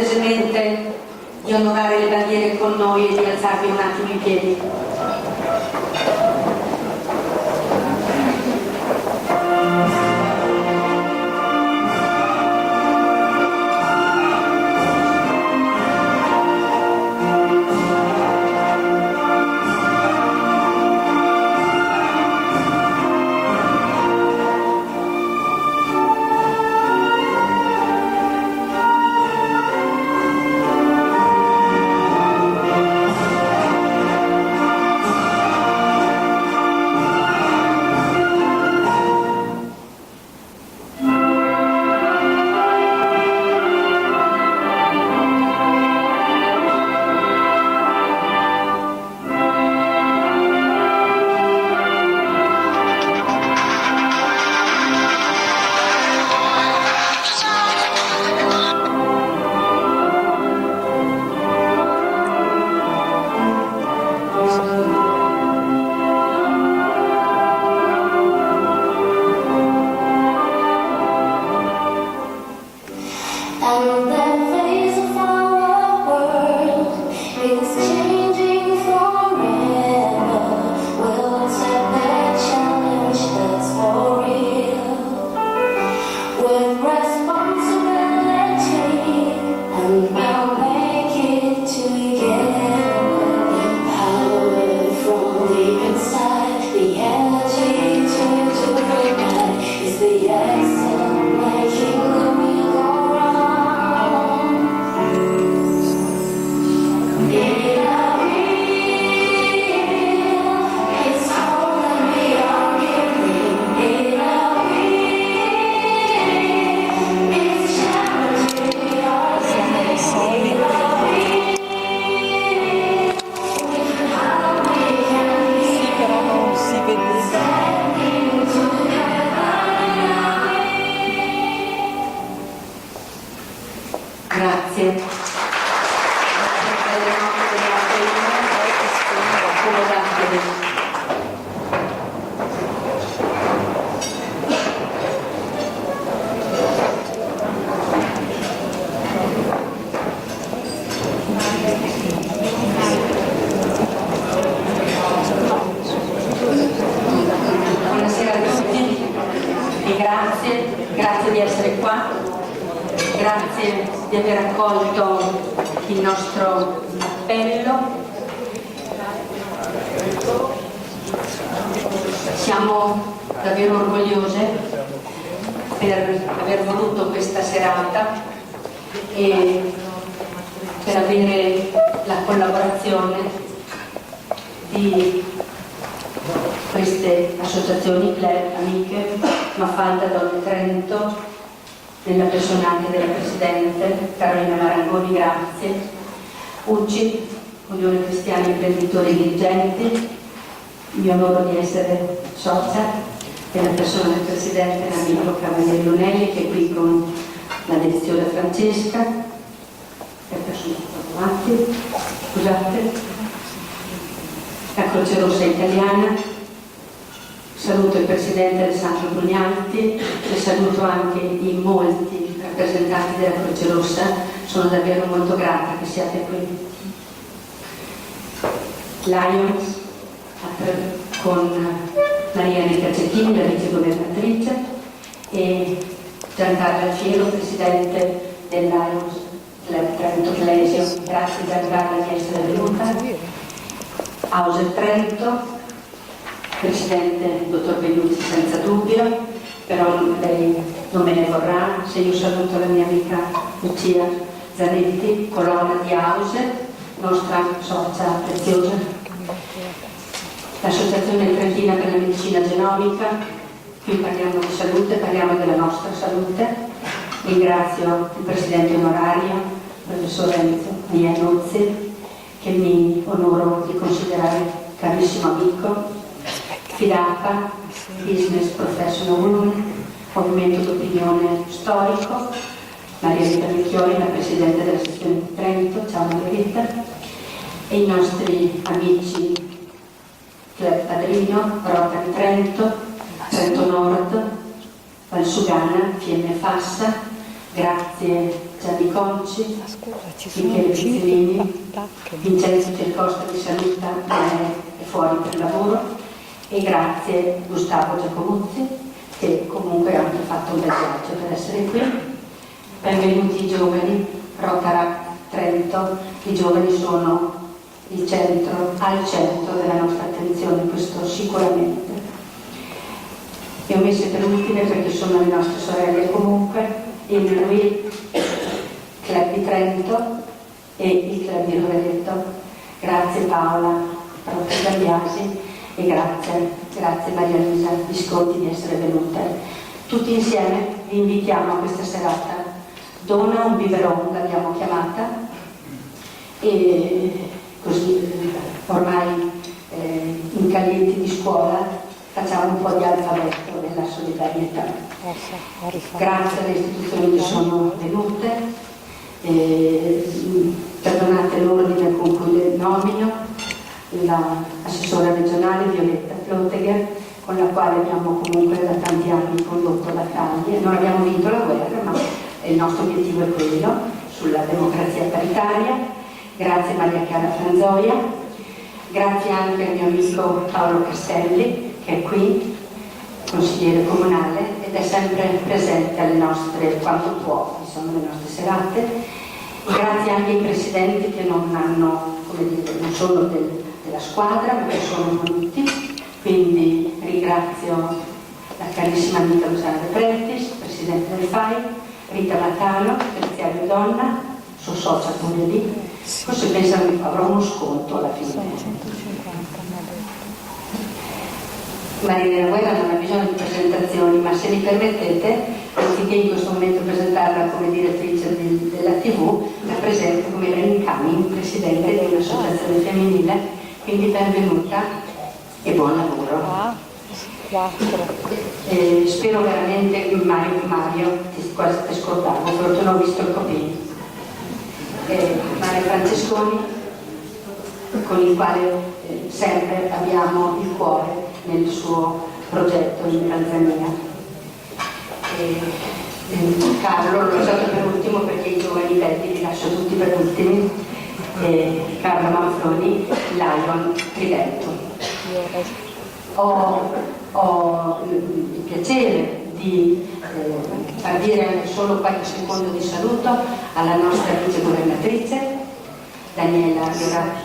cortesemente di onorare le bandiere con noi e di alzarvi un attimo in piedi. Grazie di essere qua, grazie di aver accolto il nostro appello. Siamo davvero orgogliose per aver voluto questa serata e per avere la collaborazione di queste associazioni, club, amiche, Mafalda Donne Trento, nella persona anche della Presidente, Carolina Marangoni, grazie, UCI, Unione Cristiani Imprenditori e Dirigenti, mi onoro di essere socia della persona del Presidente, l'amico Cavaliere Lunelli, che è qui con la direzione Francesca, le persone davanti, scusate, la Croce Rossa Italiana. Saluto il Presidente Alessandro Brugnanti e saluto anche i molti rappresentanti della Croce Rossa, sono davvero molto grata che siate qui. Lions con Maria Enrica Cecchini, la vicegovernatrice, e Giancarlo Alfiero, Presidente del Lions Trento Plesio. Grazie Giancarlo di essere venuta. Auser Trento, Presidente dottor Belluzzi senza dubbio, però lei non me ne vorrà se io saluto la mia amica Lucia Zanetti, colonna di Auser, nostra socia preziosa. L'Associazione Trentina per la Medicina Genomica, qui parliamo di salute, parliamo della nostra salute. Ringrazio il Presidente onorario, Professor Enzo Mianuzzi, che mi onoro di considerare carissimo amico. FIDAPA, Business Professional Women, Movimento d'Opinione Storico, Maria Rita Vecchioli, la Presidente della sezione di Trento, ciao Margherita, e i nostri amici Club Padrino, Rotary Trento, Trento Nord, Valsugana, Fiemme Fassa, grazie Gianni Conci, Michele Pizzelini, Vincenzo Cercosta di Salutta, è fuori per lavoro, e grazie Gustavo Giacomuzzi, che comunque ha anche fatto un bel viaggio per essere qui. Benvenuti i giovani, Rotaract Trento. I giovani sono al centro della nostra attenzione, questo sicuramente. Le ho messe per ultime perché sono le nostre sorelle comunque, il RUI, Club di Trento e il Club di Rovereto. Grazie Paola, prof. Gagliasi, e grazie Maria Luisa Visconti di essere venute. Tutti insieme vi invitiamo a questa serata. Dona un biberon, l'abbiamo chiamata, e così ormai incalliti di scuola facciamo un po' di alfabeto della solidarietà. Grazie alle istituzioni che sono venute, perdonate l'ordine con cui le nomino, l'assessora regionale Violetta Flottegher, con la quale abbiamo comunque da tanti anni condotto battaglie. Non abbiamo vinto la guerra, ma il nostro obiettivo è quello, sulla democrazia paritaria. Grazie Maria Chiara Franzoia, grazie anche al mio amico Paolo Castelli, che è qui, consigliere comunale, ed è sempre presente alle nostre, quanto può, insomma, alle nostre serate. Grazie anche ai presidenti che non sono della squadra, ma che sono venuti, quindi ringrazio la carissima amica Luciana De Pretis, presidente del FAI, Rita Matano, terziario donna, suo socia pure lì. Forse pensano che avrò uno sconto alla fine. Marilena Guerra non ha bisogno di presentazioni, ma se mi permettete, anziché in questo momento presentarla come direttrice della TV, la presento come Irene Cami, presidente di un'associazione femminile, quindi benvenuta e buon lavoro. Spero veramente Mario, quasi ti scordavo, però non ho visto il copino. Mario Francesconi, con il quale sempre abbiamo il cuore nel suo progetto in Tanzania. Carlo l'ho usato per ultimo perché i giovani belli li lascio tutti per ultimi. Carlo Manfroni, Lion Triveto. Ho il piacere di far dire anche solo qualche secondo di saluto alla nostra vice governatrice Daniela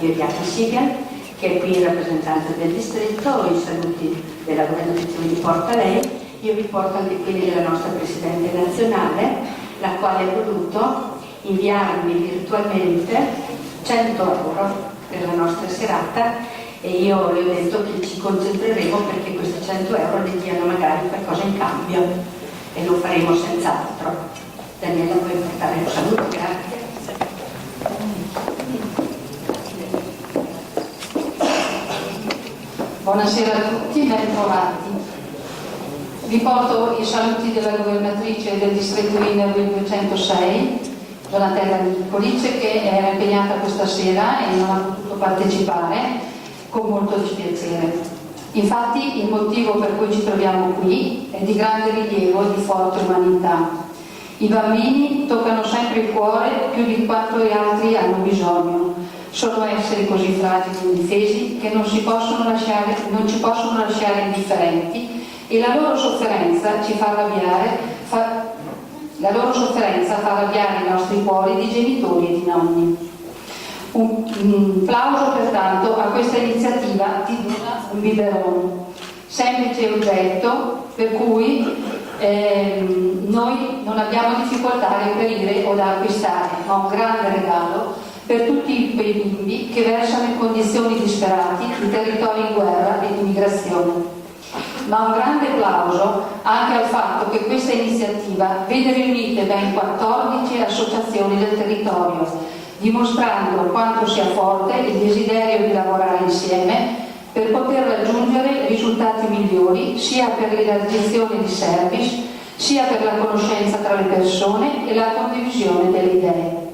Ioriati Sigal, che è qui in rappresentanza del distretto. I saluti della governazione di porta lei. Io vi porto anche quelli della nostra Presidente nazionale, la quale ha voluto inviarmi virtualmente 100 euro per la nostra serata, e io le ho detto che ci concentreremo perché questi 100 euro le diano magari qualcosa in cambio, e lo faremo senz'altro. Daniela, puoi portare un saluto? Grazie. Buonasera a tutti, ben trovati. Vi porto i saluti della governatrice del distretto INER 206, Donatella Nicolice, che era impegnata questa sera e non ha potuto partecipare, con molto dispiacere. Infatti il motivo per cui ci troviamo qui è di grande rilievo e di forte umanità. I bambini toccano sempre il cuore più di quanto gli altri hanno bisogno. Sono esseri così fragili e indifesi che non ci possono lasciare indifferenti, e la loro sofferenza ci fa arrabbiare, la loro sofferenza fa arrabbiare i nostri cuori di genitori e di nonni. Un plauso pertanto a questa iniziativa di Dona un biberon, semplice oggetto per cui noi non abbiamo difficoltà a reperire o da acquistare, ma un grande regalo per tutti quei bimbi che versano in condizioni disperate in territori in guerra e di migrazione. Ma un grande plauso anche al fatto che questa iniziativa vede riunite ben 14 associazioni del territorio, dimostrando quanto sia forte il desiderio di lavorare insieme per poter raggiungere risultati migliori sia per l'elargizione di service, sia per la conoscenza tra le persone e la condivisione delle idee.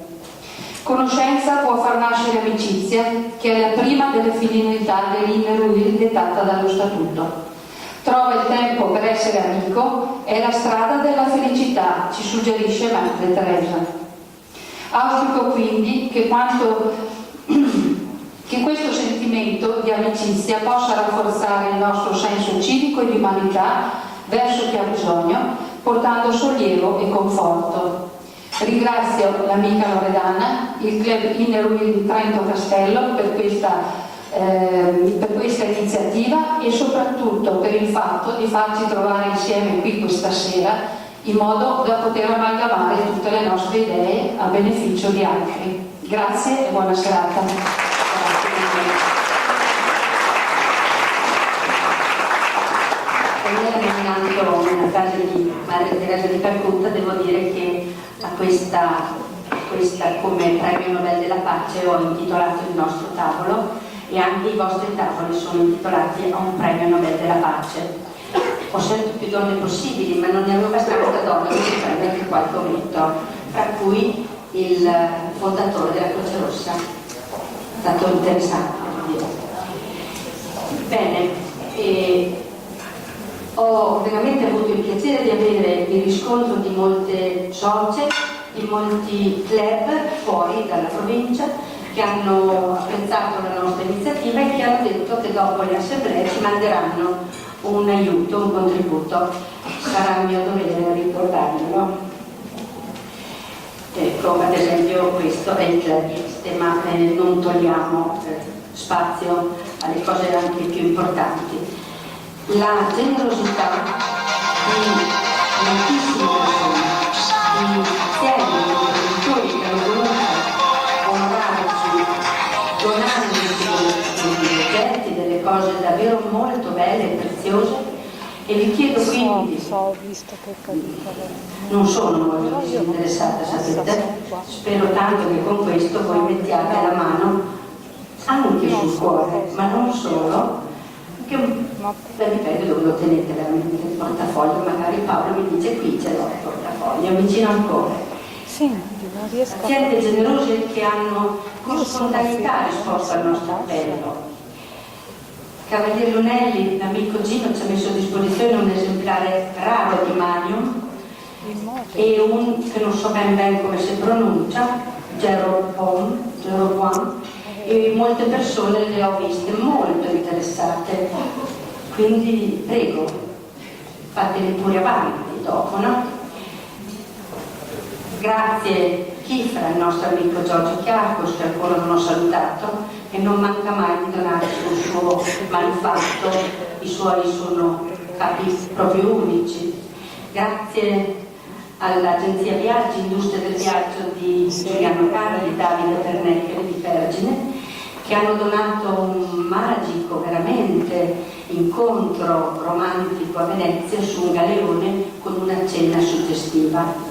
Conoscenza può far nascere amicizia, che è la prima delle finalità dell'INER dettata dallo Statuto. Trova il tempo per essere amico, è la strada della felicità, ci suggerisce Madre Teresa. Auspico quindi che questo sentimento di amicizia possa rafforzare il nostro senso civico e di umanità verso chi ha bisogno, portando sollievo e conforto. Ringrazio l'amica Loredana, il Club Innerwheel di Trento Castello per questa iniziativa e soprattutto per il fatto di farci trovare insieme qui questa sera in modo da poter amalgamare tutte le nostre idee a beneficio di altri. Grazie e buona serata. Nominando una frase di Maria Teresa di Calcutta, devo dire che a questa come premio Nobel della pace ho intitolato il nostro tavolo, e anche i vostri tavoli sono intitolati a un premio Nobel della pace. Ho scelto più donne possibili, ma non ne avevo abbastanza donne per prendere anche qualche ometto, tra cui il fondatore della Croce Rossa. È stato interessante, devo dire. Bene, ho veramente avuto il piacere di avere il riscontro di molte socie, di molti club fuori dalla provincia che hanno apprezzato la nostra iniziativa e che hanno detto che dopo le assemblee ci manderanno un aiuto, un contributo. Sarà mio dovere ricordarlo. Ecco, ad esempio questo è il club, ma non togliamo spazio alle cose anche più importanti. La generosità di moltissime persone, di insieme di imprenditori che hanno voluto onorarci donandoci degli oggetti, delle cose davvero molto belle e preziose, e vi chiedo quindi, non sono molto disinteressata, sapete, spero tanto che con questo voi mettiate la mano anche sul cuore, ma non solo, che dipende dove lo tenete veramente il portafoglio. Magari Paolo mi dice qui ce l'ho il portafoglio, vicino ancora. Aziende generose che hanno con spontaneità risposto al nostro appello. Cavaliere Lunelli, l'amico Gino, ci ha messo a disposizione un esemplare raro di Magnum e un che non so ben come si pronuncia, Jeroboam, e molte persone le ho viste molto interessate, quindi prego, fateli pure avanti dopo, no? Grazie Chifra, il nostro amico Giorgio Chiarcos, che ancora non ho salutato, e non manca mai di donarci il suo manufatto, i suoi sono capi proprio unici. Grazie all'agenzia Viaggi, Industria del Viaggio di Giuliano Carli, Davide Pernecchio di Pergine, che hanno donato un magico, veramente, incontro romantico a Venezia su un galeone con una cena suggestiva.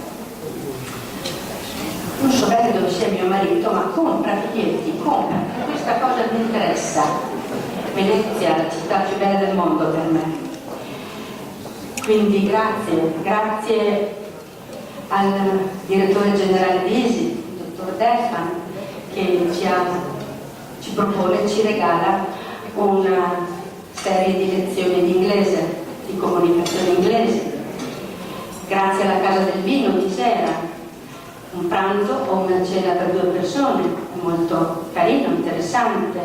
Non so bene dove sia mio marito, ma compra biglietti, compra, questa cosa mi interessa. Venezia è la città più bella del mondo per me. Quindi grazie al direttore generale di ISI, il dottor Delfan, che ci propone, ci regala una serie di lezioni di inglese, di comunicazione inglese. Grazie alla Casa del Vino di Sera, un pranzo o una cena per 2 persone, molto carino, interessante.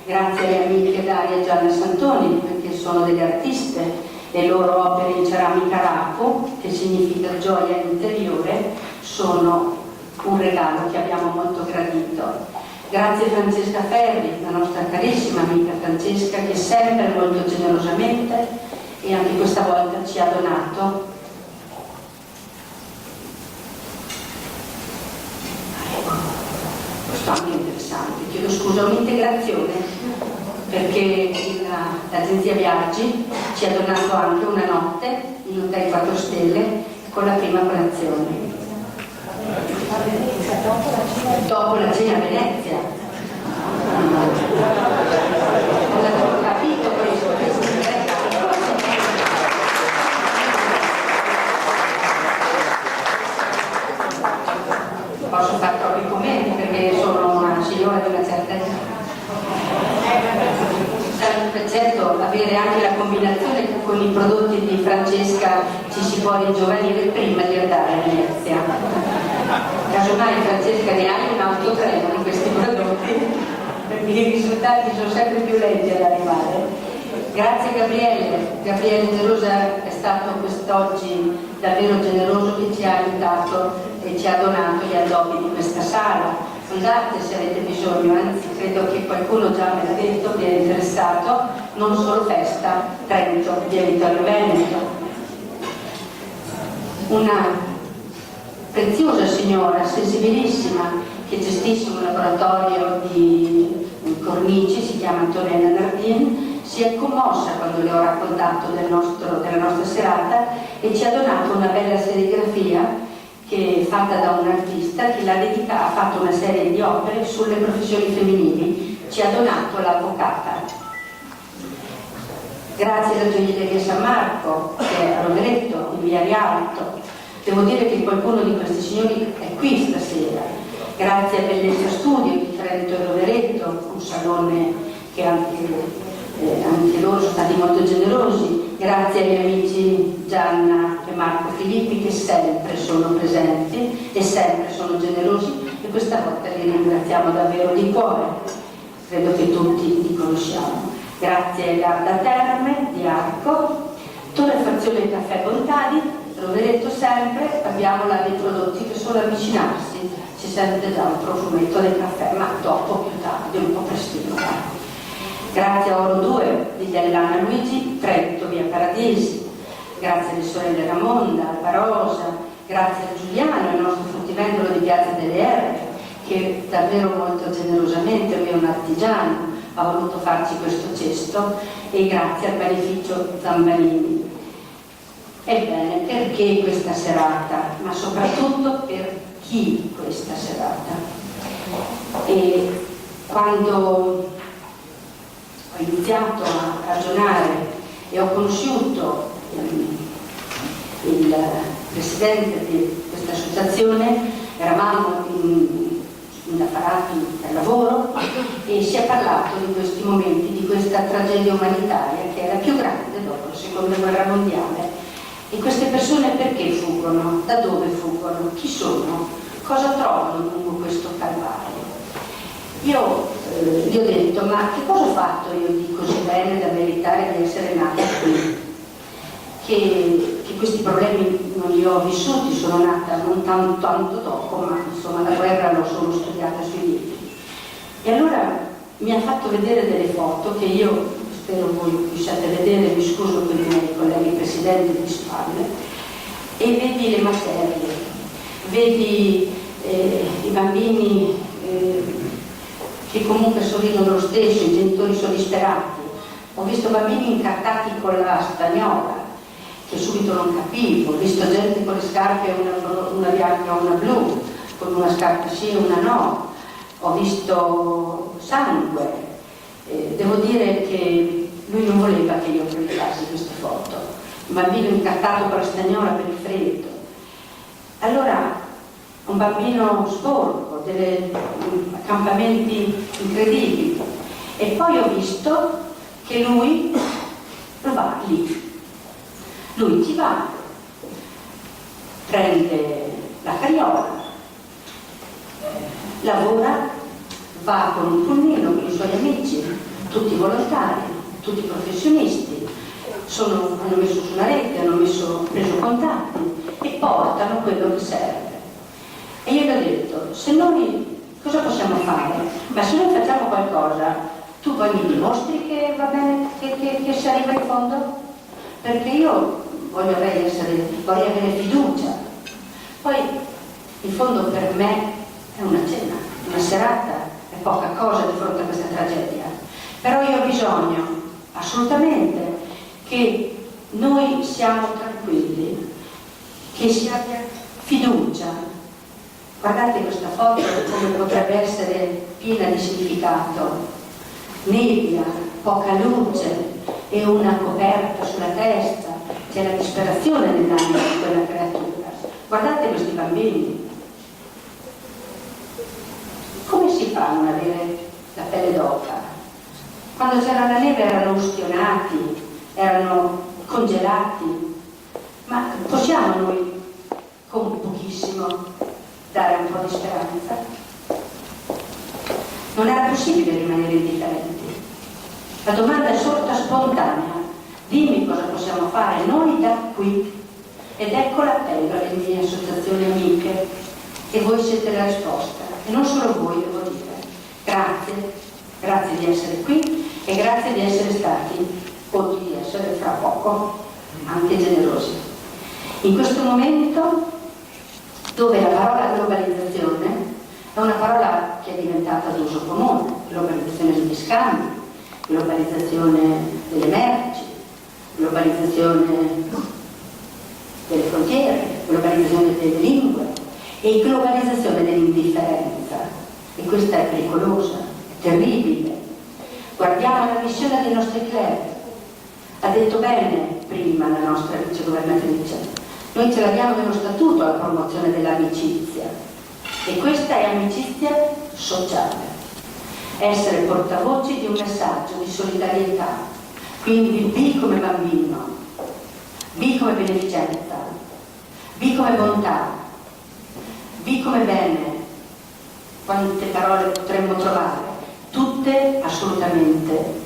Grazie alle amiche Daria e Gianna Santoni, perché sono delle artiste. Le loro opere in ceramica raco, che significa gioia interiore, sono un regalo che abbiamo molto gradito. Grazie a Francesca Ferri, la nostra carissima amica Francesca, che sempre molto generosamente e anche questa volta ci ha donato anche interessante, chiedo scusa, un'integrazione, perché l'agenzia Viaggi ci ha donato anche una notte in hotel 4 stelle con la prima colazione. Dopo la cena a Venezia. Ho capito questo. Posso fare troppi commenti perché sono una signora di una certa età. Certo, avere anche la combinazione che con i prodotti di Francesca ci si può ringiovanire prima di andare a Venezia. Casomai Francesca ne hai un autotreno di questi prodotti, perché i risultati sono sempre più lenti ad arrivare. Grazie Gabriele Gelosa è stato quest'oggi davvero generoso, che ci ha aiutato e ci ha donato gli addobbi di questa sala. Andate se avete bisogno, anzi credo che qualcuno già me l'ha detto, vi è interessato, non solo Festa Trento di Vittorio Veneto. Una preziosa signora, sensibilissima, che gestisce un laboratorio di cornici, si chiama Antonella Nardin, si è commossa quando le ho raccontato della nostra serata e ci ha donato una bella serigrafia che è fatta da un artista che ha fatto una serie di opere sulle professioni femminili, ci ha donato l'avvocata. Grazie alla Gioielleria San Marco, che è a Rovereto, in via Rialto. Devo dire che qualcuno di questi signori è qui stasera. Grazie a Bellezza Studio di Trento e Rovereto, un salone che anche loro sono stati molto generosi. Grazie agli amici Gianna e Marco Filippi, che sempre sono presenti e sempre sono generosi, e questa volta li ringraziamo davvero di cuore. Credo che tutti li conosciamo. Grazie a Garda Terme di Arco, torrefazione Caffè Bontadi, Rovereto sempre. Abbiamo là dei prodotti che solo avvicinarsi si sente già un profumetto del caffè, ma dopo più tardi, un po' prestino. Grazie a Oro 2 di Dell'Anna Luigi, Trento, via Paradisi. Grazie alle sorelle Ramonda, Alba Rosa. Grazie a Giuliano, il nostro fruttivendolo di Piazza delle Erbe, che davvero molto generosamente, lui è un artigiano, ha voluto farci questo cesto. E grazie al panificio Zambanini. Ebbene, perché questa serata? Ma soprattutto per chi questa serata? E quando ho iniziato a ragionare e ho conosciuto il presidente di questa associazione, eravamo in apparati per lavoro e si è parlato di questi momenti, di questa tragedia umanitaria che è la più grande dopo la seconda guerra mondiale. E queste persone perché fuggono? Da dove fuggono? Chi sono? Cosa trovano lungo questo calvario? Io gli ho detto, ma che cosa ho fatto io di così bene da meritare di essere nata qui? Che questi problemi non li ho vissuti, sono nata non tanto dopo, ma insomma la guerra l'ho solo studiata sui libri. E allora mi ha fatto vedere delle foto che io spero voi riusciate a vedere, mi scuso con i miei colleghi presidenti di spalle, e vedi le materie, vedi i bambini che comunque sorridono lo stesso, i genitori sono disperati. Ho visto bambini incartati con la stagnola, che subito non capivo, ho visto gente con le scarpe, una bianca e una blu, con una scarpa sì e una no, ho visto sangue. Devo dire che lui non voleva che io pubblicassi queste foto, un bambino incartato con la stagnola per il freddo. Allora, un bambino sporco, degli accampamenti incredibili. E poi ho visto che lui va lì. Lui ci va, prende la carriola, lavora, va con un pulmino con i suoi amici, tutti volontari, tutti professionisti, hanno messo su una rete, hanno preso contatti e portano quello che serve. E io gli ho detto, se noi cosa possiamo fare? Ma se noi facciamo qualcosa, tu poi mi dimostri che va bene, che si arriva in fondo? Perché io vorrei avere fiducia. Poi, in fondo per me è una cena, una serata, è poca cosa di fronte a questa tragedia. Però io ho bisogno, assolutamente, che noi siamo tranquilli, che si abbia fiducia. Guardate questa foto come potrebbe essere piena di significato. Nebbia, poca luce e una coperta sulla testa, c'è la disperazione nell'anima di quella creatura. Guardate questi bambini. Come si fa a non avere la pelle d'oca? Quando c'era la neve erano ustionati, erano congelati, ma possiamo noi con pochissimo dare un po' di speranza. Non era possibile rimanere indifferenti. La domanda è sorta spontanea: dimmi cosa possiamo fare noi da qui. Ed ecco l'appello alle mie associazioni amiche, e voi siete la risposta. E non solo voi, devo dire. Grazie di essere qui e grazie di essere stati, o di essere fra poco, anche generosi. In questo momento, dove la parola globalizzazione è una parola che è diventata d'uso comune, globalizzazione degli scambi, globalizzazione delle merci, globalizzazione delle frontiere, globalizzazione delle lingue e globalizzazione dell'indifferenza. E questa è pericolosa, è terribile. Guardiamo la missione dei nostri club. Ha detto bene prima la nostra vicegovernatrice: noi ce l'abbiamo nello statuto la promozione dell'amicizia, e questa è amicizia sociale, essere portavoci di un messaggio di solidarietà. Quindi B come bambino, B come beneficenza, B come bontà, B come bene. Quante parole potremmo trovare, tutte assolutamente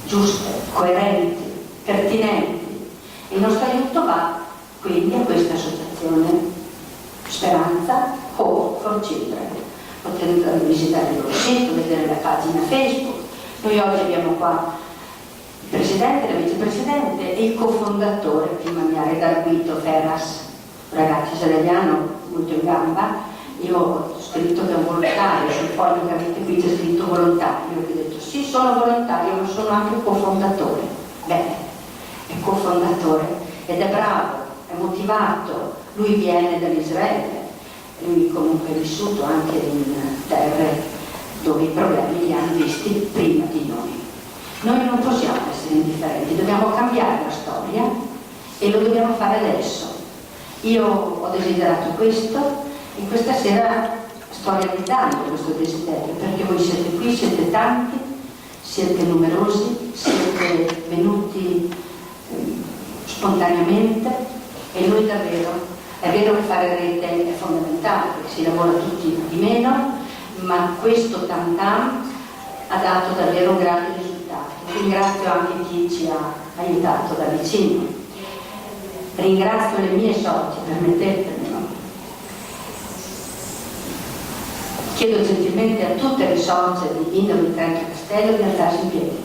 giuste, coerenti, pertinenti. Il nostro aiuto va quindi a questa associazione Speranza Hope for Children. Potete visitare il loro sito, vedere la pagina Facebook. Noi oggi abbiamo qua il presidente, la vicepresidente e il cofondatore, prima mi ha redarguito Ferras, ragazzo israeliano molto in gamba. Io ho scritto che è un volontario, sul foglio che avete qui c'è scritto volontario. Io ho detto sì, sono volontario, ma sono anche cofondatore. Bene, è cofondatore ed è bravo, è motivato, lui viene dall'Israele, lui comunque è vissuto anche in terre dove i problemi li hanno visti prima di noi. Noi non possiamo essere indifferenti, dobbiamo cambiare la storia e lo dobbiamo fare adesso. Io ho desiderato questo e questa sera sto realizzando questo desiderio, perché voi siete qui, siete tanti, siete numerosi, siete venuti spontaneamente, e noi davvero, è vero che fare rete è fondamentale, perché si lavora tutti di meno, ma questo tam tam ha dato davvero un grande risultato. Ringrazio anche chi ci ha aiutato da vicino, ringrazio le mie socie, permettetemelo. Chiedo gentilmente a tutte le socie di Indolo di Trento Castello di alzarsi in piedi.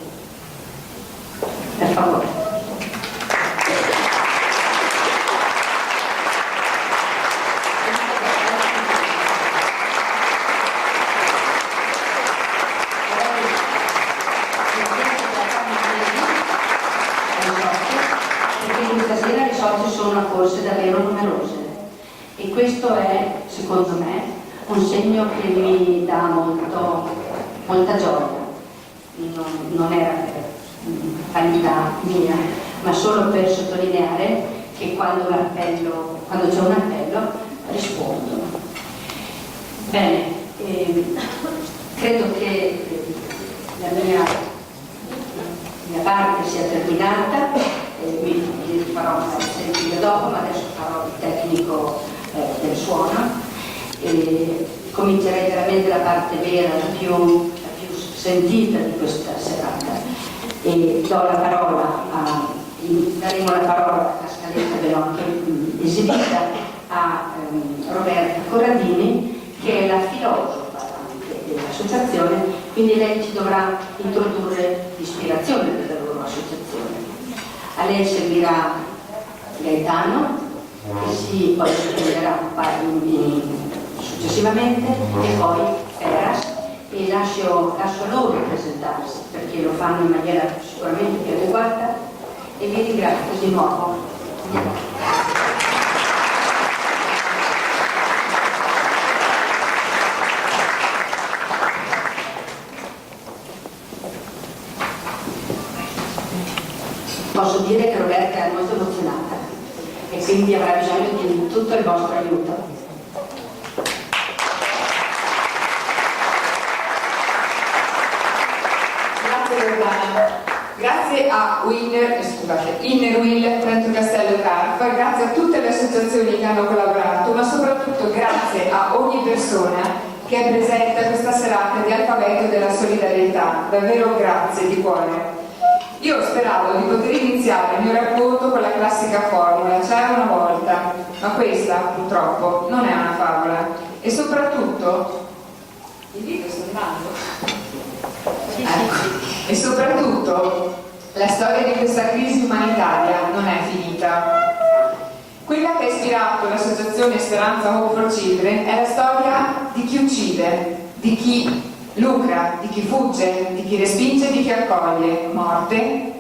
Per favore. Perché questa sera le socie sono accorse davvero numerose e questo è, secondo me, un segno che mi dà molta gioia. Non era per vanità mia, ma solo per sottolineare che quando c'è un appello rispondono. Bene, credo che la mia parte sia terminata, vi farò sentire dopo, ma adesso farò il tecnico del suono. Comincerei veramente la parte vera, la più sentita di questa serata, e daremo la parola a scaletta, ve l'ho anche esibita, a Roberta Corradini, che è la filosofa anche dell'associazione, quindi lei ci dovrà introdurre l'ispirazione della loro associazione. A lei seguirà Gaetano, che poi si prenderà successivamente, e poi Feras, e lascio loro presentarsi perché lo fanno in maniera sicuramente più adeguata, e vi ringrazio di nuovo. Posso dire che Roberta è molto emozionata e quindi avrà bisogno di tutto il vostro aiuto. Grazie Giovanna. Grazie a Inner Will Trento Castello Carpa, grazie a tutte le associazioni che hanno collaborato, ma soprattutto grazie a ogni persona che è presente a questa serata di Alfabeto della Solidarietà. Davvero grazie di cuore. Io speravo di poter iniziare il mio racconto con la classica formula, c'era una volta, ma questa purtroppo non è una favola. E soprattutto, il video sta andando? Ecco. E soprattutto la storia di questa crisi umanitaria non è finita. Quella che ha ispirato l'associazione Speranza Hope for Children è la storia di chi uccide, di chi lucra, di chi fugge, di chi respinge e di chi accoglie. Morte,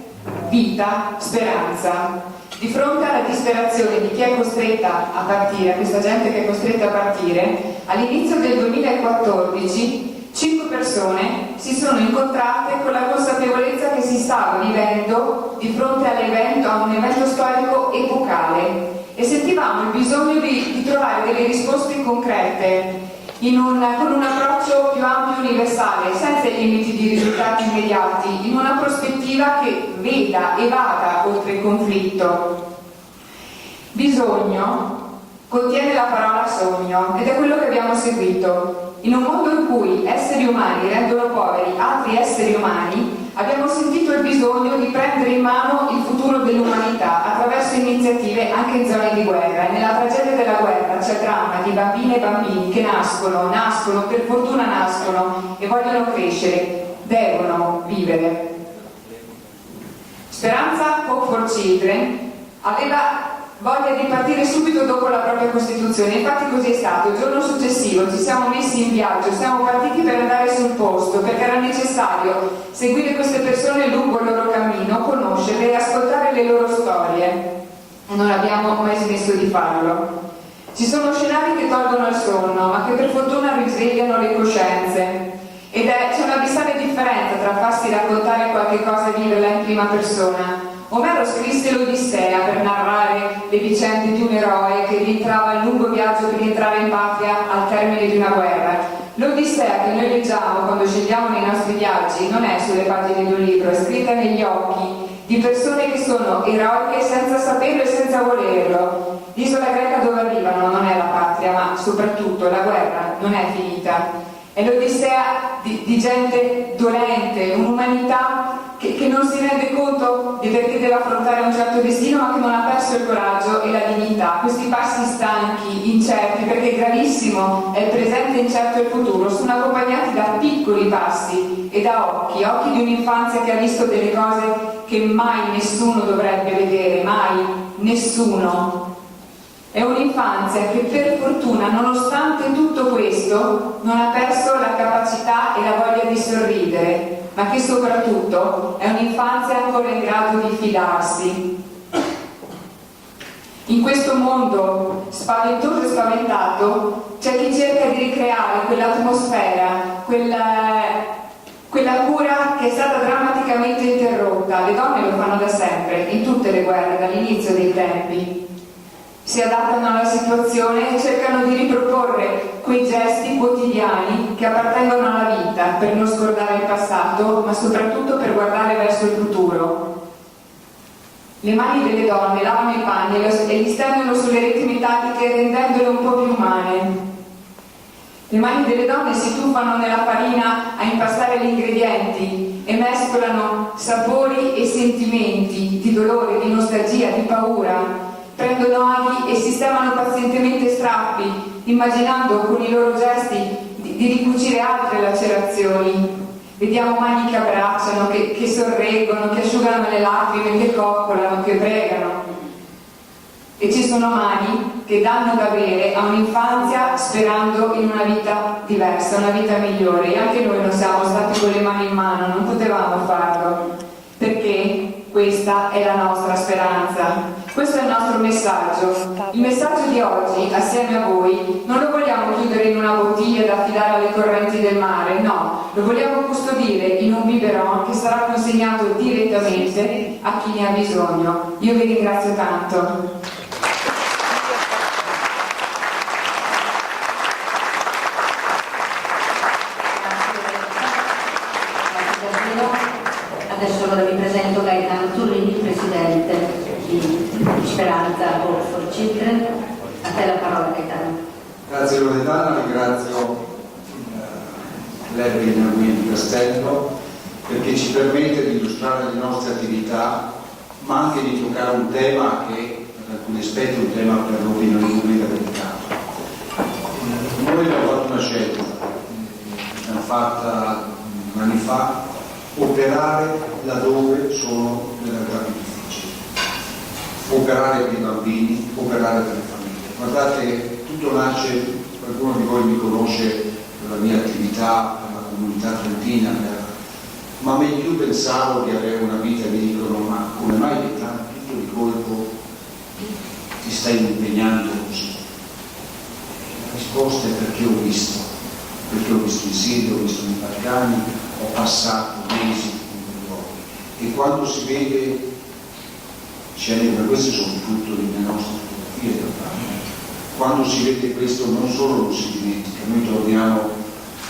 vita, speranza. Di fronte alla disperazione di chi è costretta a partire, a questa gente che è costretta a partire, all'inizio del 2014 5 persone si sono incontrate con la consapevolezza che si stava vivendo di fronte a un evento storico epocale e sentivamo il bisogno di trovare delle risposte concrete con un approccio più ampio e universale, senza i limiti di risultati immediati, in una prospettiva che veda e vada oltre il conflitto. Bisogno contiene la parola sogno ed è quello che abbiamo seguito. In un mondo in cui esseri umani rendono poveri altri esseri umani, abbiamo sentito il bisogno di prendere in mano il futuro dell'umanità attraverso iniziative anche in zone di guerra. E nella tragedia della guerra c'è dramma di bambine e bambini che nascono, per fortuna nascono e vogliono crescere, devono vivere. Speranza Hope for Children aveva voglia di partire subito dopo la propria Costituzione, infatti così è stato. Il giorno successivo ci siamo messi in viaggio, siamo partiti per andare sul posto perché era necessario seguire queste persone lungo il loro cammino, conoscerle e ascoltare le loro storie e non abbiamo mai smesso di farlo. Ci sono scenari che tolgono il sonno ma che per fortuna risvegliano le coscienze ed c'è un'abissale differenza tra farsi raccontare qualche cosa e viverla in prima persona. Omero scrisse l'Odissea per narrare le vicende di un eroe che rientrava in lungo viaggio per rientrare in patria al termine di una guerra. L'Odissea che noi leggiamo quando scegliamo nei nostri viaggi non è sulle pagine di un libro, è scritta negli occhi di persone che sono eroiche senza saperlo e senza volerlo. L'isola greca dove arrivano non è la patria, ma soprattutto la guerra non è finita. È l'Odissea di gente dolente, un'umanità che non si rende conto di perché deve affrontare un certo destino ma che non ha perso il coraggio e la dignità. Questi passi stanchi, incerti, perché è gravissimo, è il presente incerto il futuro, sono accompagnati da piccoli passi e da occhi di un'infanzia che ha visto delle cose che mai nessuno dovrebbe vedere, mai nessuno. È un'infanzia che per fortuna, nonostante tutto questo, non ha perso la capacità e la voglia di sorridere, ma che soprattutto è un'infanzia ancora in grado di fidarsi. In questo mondo spaventoso e spaventato c'è chi cerca di ricreare quell'atmosfera, quella cura che è stata drammaticamente interrotta. Le donne lo fanno da sempre, in tutte le guerre, dall'inizio dei tempi. Si adattano alla situazione e cercano di riproporre quei gesti quotidiani che appartengono alla vita per non scordare il passato, ma soprattutto per guardare verso il futuro. Le mani delle donne lavano i panni e li stendono sulle reti metalliche rendendole un po' più umane. Le mani delle donne si tuffano nella farina a impastare gli ingredienti e mescolano sapori e sentimenti di dolore, di nostalgia, di paura. Prendono aghi e sistemano pazientemente strappi, immaginando con i loro gesti di ricucire altre lacerazioni. Vediamo mani che abbracciano, che sorreggono, che asciugano le lacrime, che coccolano, che pregano. E ci sono mani che danno da bere a un'infanzia sperando in una vita diversa, una vita migliore. E anche noi non siamo stati con le mani in mano, non potevamo farlo, perché questa è la nostra speranza. Questo è il nostro messaggio. Il messaggio di oggi, assieme a voi, non lo vogliamo chiudere in una bottiglia da affidare alle correnti del mare, no, lo vogliamo custodire in un biberon che sarà consegnato direttamente a chi ne ha bisogno. Io vi ringrazio tanto. Adesso allora vi presento Gaetano Tullini, presidente di Speranza Hope for Children. A te la parola, Gaetano. Grazie Loredana, ringrazio l'Erwin Guidi Castello perché ci permette di illustrare le nostre attività, ma anche di toccare un tema che per alcuni aspetti è un tema per noi non è delicato. Noi abbiamo fatto una scelta, l'abbiamo fatta anni fa, operare laddove sono delle realtà più difficili, operare per i bambini, operare per le famiglie. Guardate, tutto nasce, qualcuno di voi mi conosce per la mia attività, per la comunità trentina, ma io pensavo di avere una vita e mi dicono ma come mai che tanto tutto di colpo ti stai impegnando così? La risposta è perché ho visto in Siria, ho visto nei Balcani, ho passato mesi in quei luoghi e quando si vede scene come queste sono frutto delle nostre fotografie da fare. Quando si vede questo non solo lo si dimentica, noi torniamo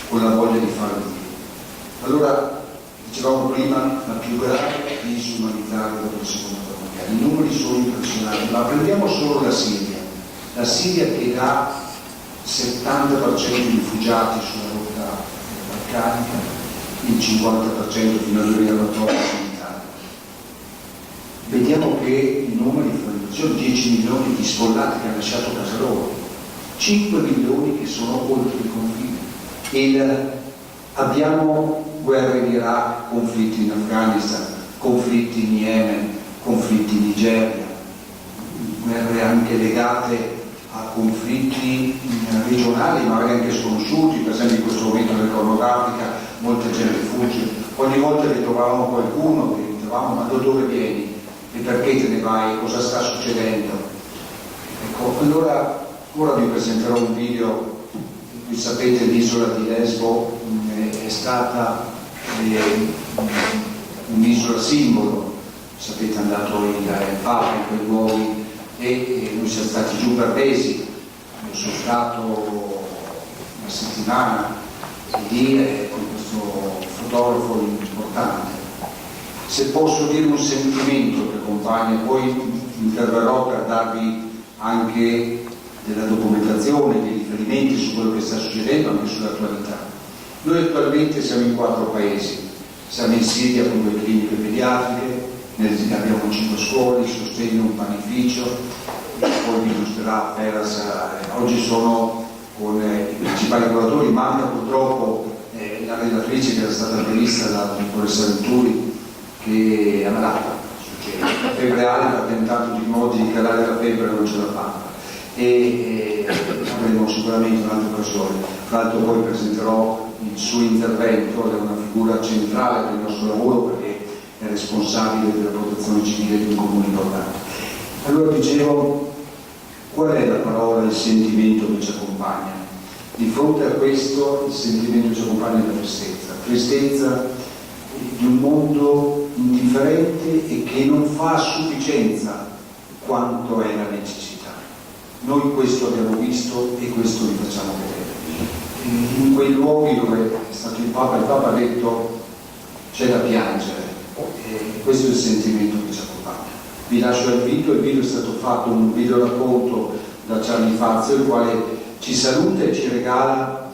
con la voglia di fare di più. Allora, dicevamo prima, la più grave disumanità dopo la seconda guerra mondiale. I numeri sono impressionanti, ma prendiamo solo la Siria che dà 70% di rifugiati sulla rotta balcanica, il 50% fino al 2014 in Italia. Vediamo che i numeri sono 10 milioni di sfollati che hanno lasciato casa loro, 5 milioni che sono oltre il confine. Abbiamo guerre in Iraq, conflitti in Afghanistan, conflitti in Yemen, conflitti in Nigeria, guerre anche legate a conflitti regionali, magari anche sconosciuti, per esempio in questo momento nel Corno d'Africa molta gente fugge, ogni volta che trovavamo qualcuno che dicevamo ma da dove vieni e perché te ne vai, cosa sta succedendo? Ecco, allora ora vi presenterò un video. Voi sapete l'isola di Lesbo è stata un'isola simbolo, sapete è andato il Papa in quei luoghi e noi siamo stati giù per mesi, io sono stato una settimana lì con questo fotografo importante. Se posso dire un sentimento che accompagna, poi interverrò per darvi anche della documentazione, dei riferimenti su quello che sta succedendo anche sull'attualità. Noi attualmente siamo in 4 paesi, siamo in Siria con 2 cliniche pediatriche, abbiamo 5 scuole, sostegno, un panificio, poi vi illustrerà Feras, oggi sono con i principali lavoratori, manca purtroppo la relatrice che era stata prevista dalla dottoressa Venturi che è malata, succede, la febbre alta, ha tentato di modi di calare la febbre, non ce l'ha fatta e avremo sicuramente un'altra occasione. Tra l'altro poi presenterò il suo intervento, è una figura centrale del nostro lavoro perché è responsabile della protezione civile di un comune importante. Allora dicevo, qual è la parola, il sentimento che ci accompagna? Di fronte a questo il sentimento che ci accompagna è la tristezza di un mondo indifferente e che non fa a sufficienza quanto è la necessità. Noi questo abbiamo visto e questo vi facciamo vedere. In quei luoghi dove è stato il Papa ha detto c'è da piangere e questo è il sentimento che ci accompagna. Vi lascio il video è stato fatto un video racconto da Charlie Fazio, il quale ci saluta e ci regala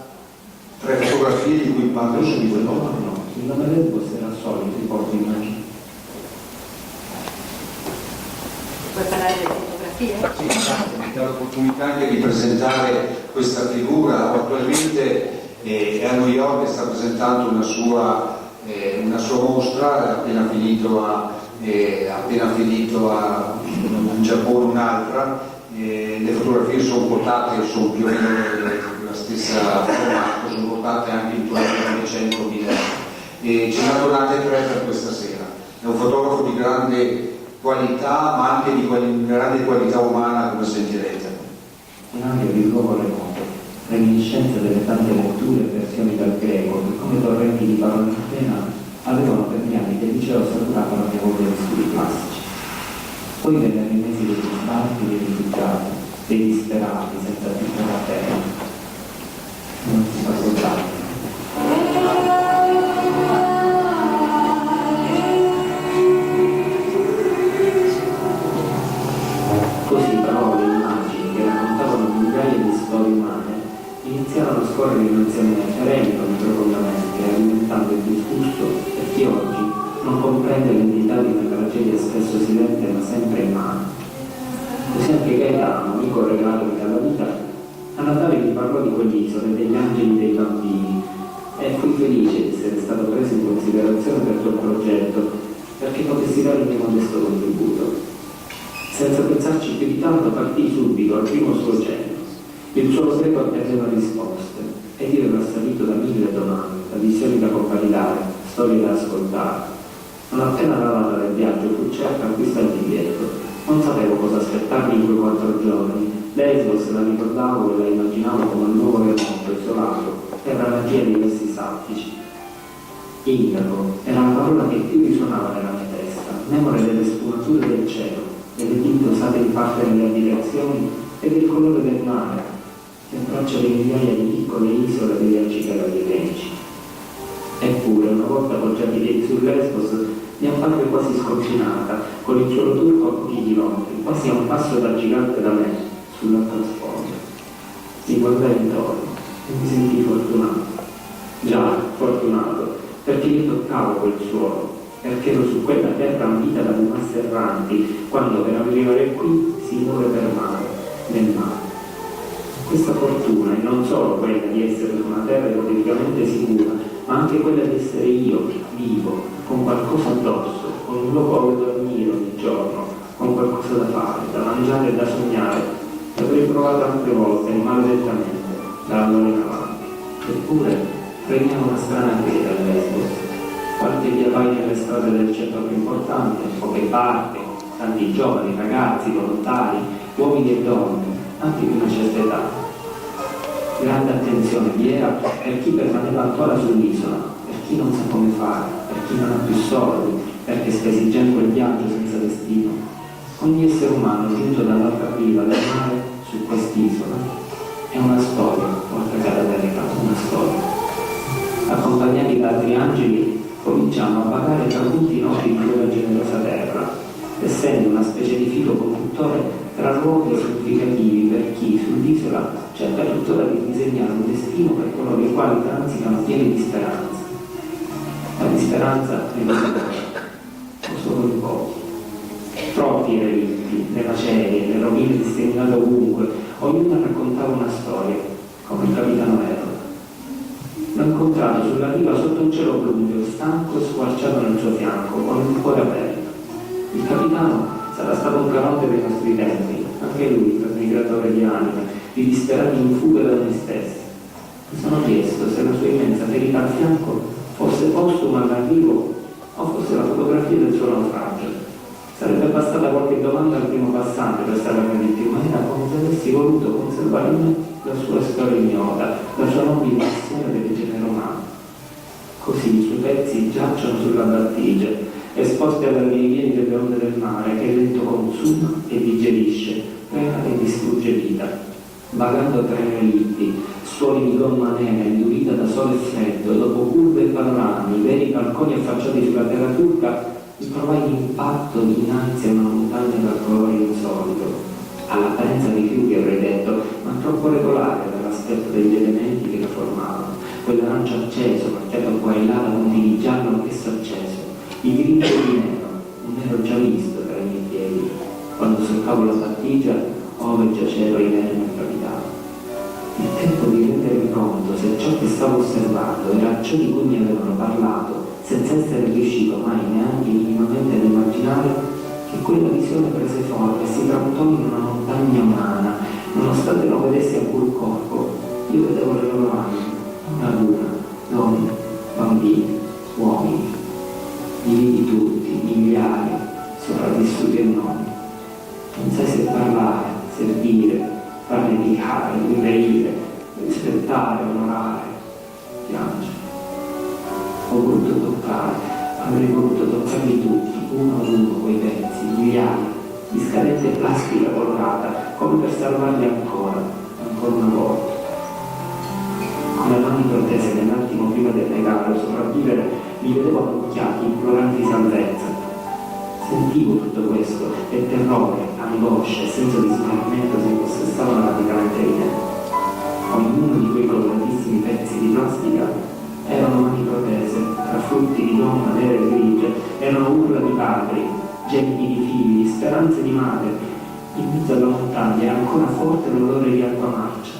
3 fotografie di cui parlo subito. No, il nome del può essere al solito, ti porto immagini. Puoi parlare delle fotografie? Sì, mi dà l'opportunità anche di presentare questa figura. Attualmente è a New York e sta presentando una sua mostra, ha appena finito in Giappone un'altra. Le fotografie sono quotate, sono più o meno della stessa formato, sono quotate anche intorno a 100.000 euro. E ce ne ha donate 3 per questa sera. È un fotografo di grande qualità, ma anche di grande qualità umana, come sentirete. In ambito di luogo remoto, reminiscenze delle tante letture e versioni dal greco che come torrenti di parole in pena avevano per gli anni del liceo saturato la mia voglia di studi classici. Poi vennero i mesi degli sbarchi, dei rifugiati, dei disperati senza più terra terra. Non si passò tanto. comprende l'entità di una tragedia spesso silente ma sempre in mano. Così anche Gaetano, amico regalato dalla vita, a Natale mi parlò di quell'isola e degli angeli dei bambini e fui felice di essere stato preso in considerazione per quel progetto, perché potessi dare il mio modesto contributo. Senza pensarci più di tanto partii subito al primo suo cenno. Il suo secco attendeva risposte ed io ero assalito da 1000 domande, da visioni da convalidare, storie da ascoltare. Non appena arrivata del viaggio fu certa acquista il biglietto. Non sapevo cosa aspettarmi in quei 4 giorni. Lesbos la ricordavo e la immaginavo come un nuovo remoto, isolato, terra magia di versi sattici. Indago era la parola che più risuonava nella mia testa, memore delle sfumature del cielo, delle tinte usate in parte nelle abitazioni e del colore del mare, che abbraccia le migliaia di piccole isole degli arcipelaghi iberici. Eppure, una volta appoggiati i piedi sul Lesbos, mi apparve quasi sconfinata, con il suolo turco a pochi chilometri, quasi a un passo da gigante da me, sull'altra sponda. Mi guardai intorno e mi sentii fortunato. Già, fortunato, perché io toccavo quel suolo, perché ero su quella terra ambita da masse erranti, quando per arrivare qui si muore per mare, nel mare. Questa fortuna è non solo quella di essere su una terra ipoteticamente sicura, ma anche quella di essere io, vivo, con qualcosa addosso, con un luogo dove dormire ogni giorno, con qualcosa da fare, da mangiare e da sognare. L'avrei provato altre volte, maledettamente, da allora in avanti. Eppure, prendiamo una strana via dal Lesbos. Qualche via vai nelle strade del centro più importante, poche barche, tanti giovani, ragazzi, volontari, uomini e donne, anche di una certa età. Grande attenzione vi era per chi permaneva ancora sull'isola, per chi non sa come fare, per chi non ha più soldi, perché sta esigendo quel viaggio senza destino. Ogni essere umano giunto dall'altra riva del mare su quest'isola è una storia, oltre che la verità, una storia. Accompagnati da altri angeli, cominciamo a vagare tra tutti i noti di quella generosa terra, essendo una specie di filo conduttore tra luoghi significativi per chi sull'isola cerca tuttora di disegnare un destino per coloro i quali transitano pieni di speranza. Ma di speranza ne ho solo in pochi. Troppi relitti, le macerie, le rovine disseminate ovunque, ognuno raccontava una storia, come il capitano Edo. L'ho incontrato sulla riva sotto un cielo blu, stanco e squarciato nel suo fianco, con il cuore aperto. Il capitano sarà stato un galante dei nostri tempi, anche lui, trasmigratore di anime, di disperati in fuga da noi stessi. Mi sono chiesto se la sua immensa ferita al fianco fosse postuma all'arrivo o fosse la fotografia del suo naufragio. Sarebbe bastata qualche domanda al primo passante per saperne di più, ma era come se avessi voluto conservare in me la sua storia ignota, la sua nobile passione del genere umano. Così i suoi pezzi giacciono sulla battigia, esposti alla rinvieni delle onde del mare che lento consuma e digerisce, frena e distrugge vita. Vagando tra i relitti, suoli di gomma nera indurita da sole e freddo, dopo curve e panorami, veri balconi affacciati sulla terra turca, mi trovai l'impatto dinanzi a una montagna dal colore insolito, all'apparenza di fiume avrei detto, ma troppo regolare dall'aspetto degli elementi che la formavano, quell'arancio acceso, macchiato qua e là da punti di giallo anch'esso acceso, i grinci di nero, un nero già visto tra i miei piedi, quando solcavo la battigia ove giaceva inerme e gravitava. Il tempo di rendermi conto se ciò che stavo osservando era ciò di cui mi avevano parlato, senza essere riuscito mai neanche minimamente ad immaginare che quella visione prese forma e si tramutò in una montagna umana. Nonostante non vedessi alcun corpo, io vedevo le loro anime, una ad una, donne, bambini, uomini, dividi tutti, migliaia, sopravvissuti e non. Non sai se parlare, servire, far dedicare, riverire, rispettare, onorare, piangere. Ho voluto toccare, avrei voluto toccarli tutti, uno ad uno, quei pezzi, migliaia, di scadente plastica colorata, come per salvarli ancora una volta. Con le mani protese nell'attimo prima del negare o sopravvivere, li vedevo ammucchiati, imploranti salvezza. Sentivo tutto questo, e terrore, angoscia e senso di smarrimento si impossessavano radicalmente di me. Ognuno di quei coloratissimi pezzi di plastica erano mani protese, tra frutti di gomma nera e grigia, erano uno gemiti di figli, speranze di madre. In mezzo alla montagna è ancora forte l'odore di acqua marcia.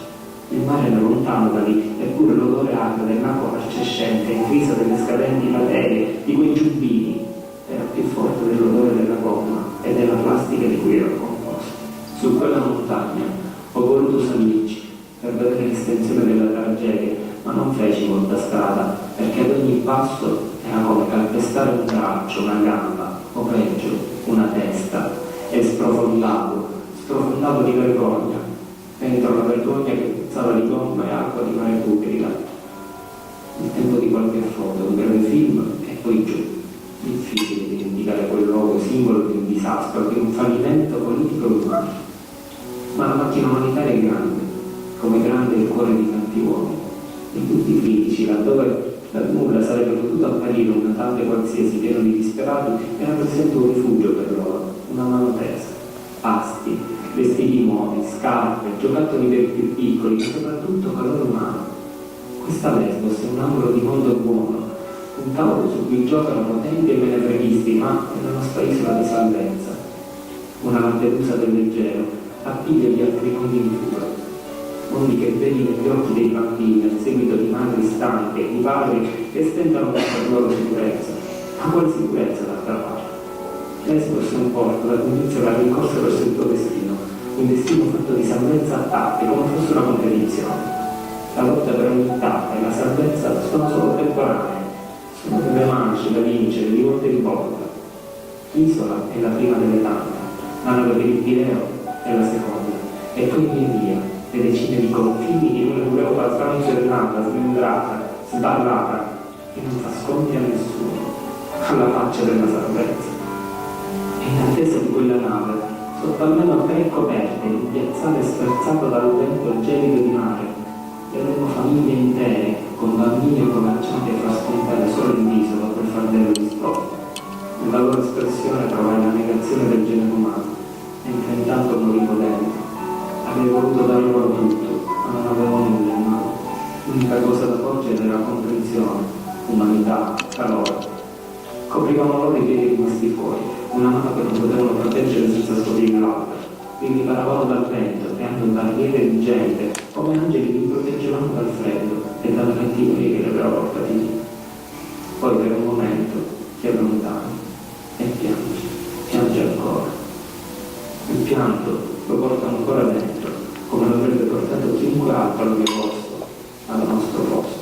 Il mare era lontano da lì, eppure l'odore acre dell'acqua marcescente, intrisa delle scadenti materie, di quei giubbini, era più forte dell'odore della gomma e della plastica di cui era composto. Su quella montagna ho voluto salirci per vedere l'estensione della tragedia, ma non feci molta strada, perché ad ogni passo era come calpestare un braccio, una gamba, o peggio, una testa, e sprofondavo di vergogna, dentro la vergogna che puzzava di gomma e acqua di mare putrida. Il tempo di qualche foto, un breve film e poi giù. Difficile dimenticare quel luogo simbolo di un disastro, di un fallimento politico e umano. Ma la macchina umanitaria è grande, come grande il cuore di tanti uomini. In tutti i critici, laddove dal nulla sarebbe potuto apparire un Natale qualsiasi pieno di disperati, era presente un rifugio per loro, una mano tesa, pasti, vestiti nuovi, scarpe, giocattoli per i più piccoli, ma soprattutto calore umano. Questa Lesbos è un angolo di mondo buono, un tavolo su cui giocano potenti e menefreghisti, ma è la nostra isola di salvezza. Una Lampedusa del leggero, appiglia gli altri mondi in fuga. Mondi che vedi negli occhi dei bambini al seguito di madri stanche, di padri che stentano per la loro sicurezza. Ma quale sicurezza d'altra parte? Lesbos è un porto da cui inizia la rincorsa verso il tuo destino, un destino fatto di salvezza a tappe, come fosse una competizione. La lotta per ogni tappa e la salvezza sono solo temporanee, sono delle mance da vincere di volta in volta. L'isola è la prima delle tante, la nave per il Pireo è la seconda, e poi via le decine di confini di un'Europa sfrancerata, smembrata, sballata, che non fa sconti a nessuno, alla faccia della salvezza. E in attesa di quella nave, sotto almeno 3 coperte, in un piazzale sferzato dal vento gelido di mare, vedremo famiglie intere, con bambini o commercianti a far spuntare solo il viso dopo il fardello di sport. Nella loro espressione trovai la negazione del genere umano, mentre intanto morivo dentro. Avevo voluto dare loro tutto, ma non avevo nulla in mano. L'unica cosa da porgere era comprensione, umanità, calore. Coprivano loro i piedi rimasti fuori, una mano che non potevano proteggere senza scoprire l'altra. Li riparavano dal vento, creando barriere di gente, come angeli li proteggevano dal freddo e dalle cattiverie che li aveva portati lì. Poi per un momento ti allontani e piangi ancora. Il pianto lo porta ancora dentro, come l'avrebbe portato chiunque altro al mio posto, al nostro posto.